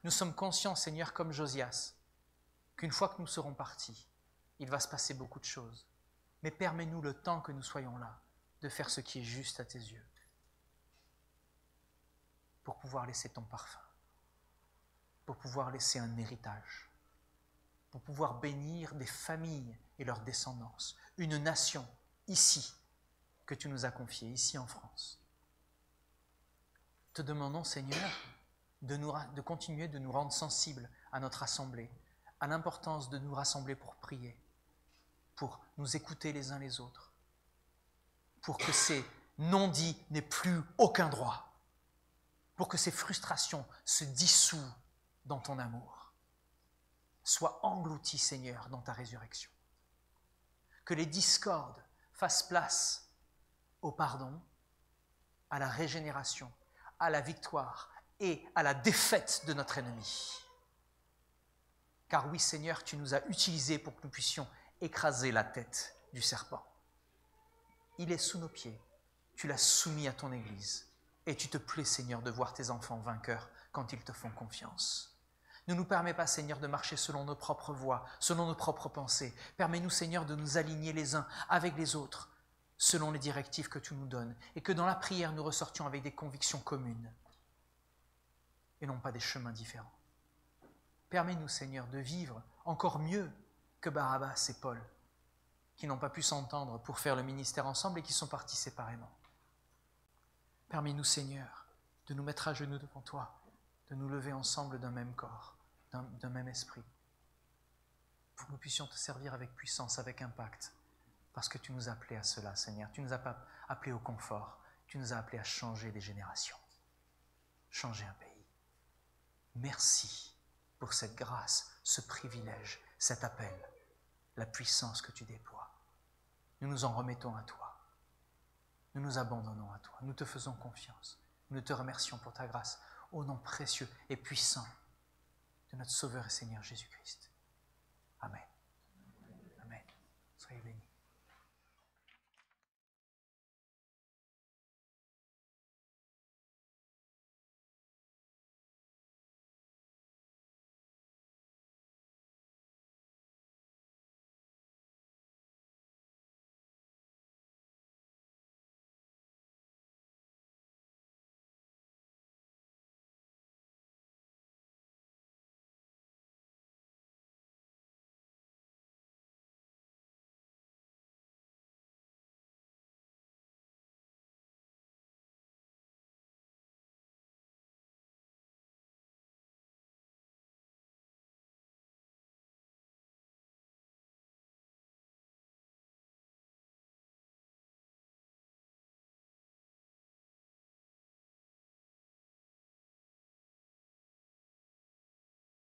Nous sommes conscients, Seigneur, comme Josias, qu'une fois que nous serons partis, il va se passer beaucoup de choses. Mais permets-nous le temps que nous soyons là, de faire ce qui est juste à tes yeux, pour pouvoir laisser ton parfum, pour pouvoir laisser un héritage, pour pouvoir bénir des familles et leur descendance, une nation ici que tu nous as confiée, ici en France. Te demandons, Seigneur, de continuer de nous rendre sensibles à notre assemblée, à l'importance de nous rassembler pour prier, pour nous écouter les uns les autres, pour que ces non-dits n'aient plus aucun droit, pour que ces frustrations se dissouent dans ton amour. Sois englouti, Seigneur, dans ta résurrection. Que les discordes fassent place au pardon, à la régénération, à la victoire et à la défaite de notre ennemi. Car oui, Seigneur, tu nous as utilisés pour que nous puissions écraser la tête du serpent. Il est sous nos pieds, tu l'as soumis à ton Église, et tu te plais, Seigneur, de voir tes enfants vainqueurs quand ils te font confiance. Ne nous permets pas, Seigneur, de marcher selon nos propres voies, selon nos propres pensées. Permets-nous, Seigneur, de nous aligner les uns avec les autres, selon les directives que tu nous donnes, et que dans la prière, nous ressortions avec des convictions communes, et non pas des chemins différents. Permets-nous, Seigneur, de vivre encore mieux que Barabbas et Paul, qui n'ont pas pu s'entendre pour faire le ministère ensemble et qui sont partis séparément. Permets-nous, Seigneur, de nous mettre à genoux devant toi, de nous lever ensemble d'un même corps, d'un même esprit, pour que nous puissions te servir avec puissance, avec impact, parce que tu nous as appelés à cela, Seigneur. Tu ne nous as pas appelés au confort, tu nous as appelés à changer des générations, changer un pays. Merci pour cette grâce, ce privilège, cet appel, la puissance que tu déploies. Nous nous en remettons à toi. Nous nous abandonnons à toi. Nous te faisons confiance. Nous te remercions pour ta grâce, au nom précieux et puissant de notre Sauveur et Seigneur Jésus-Christ. Amen.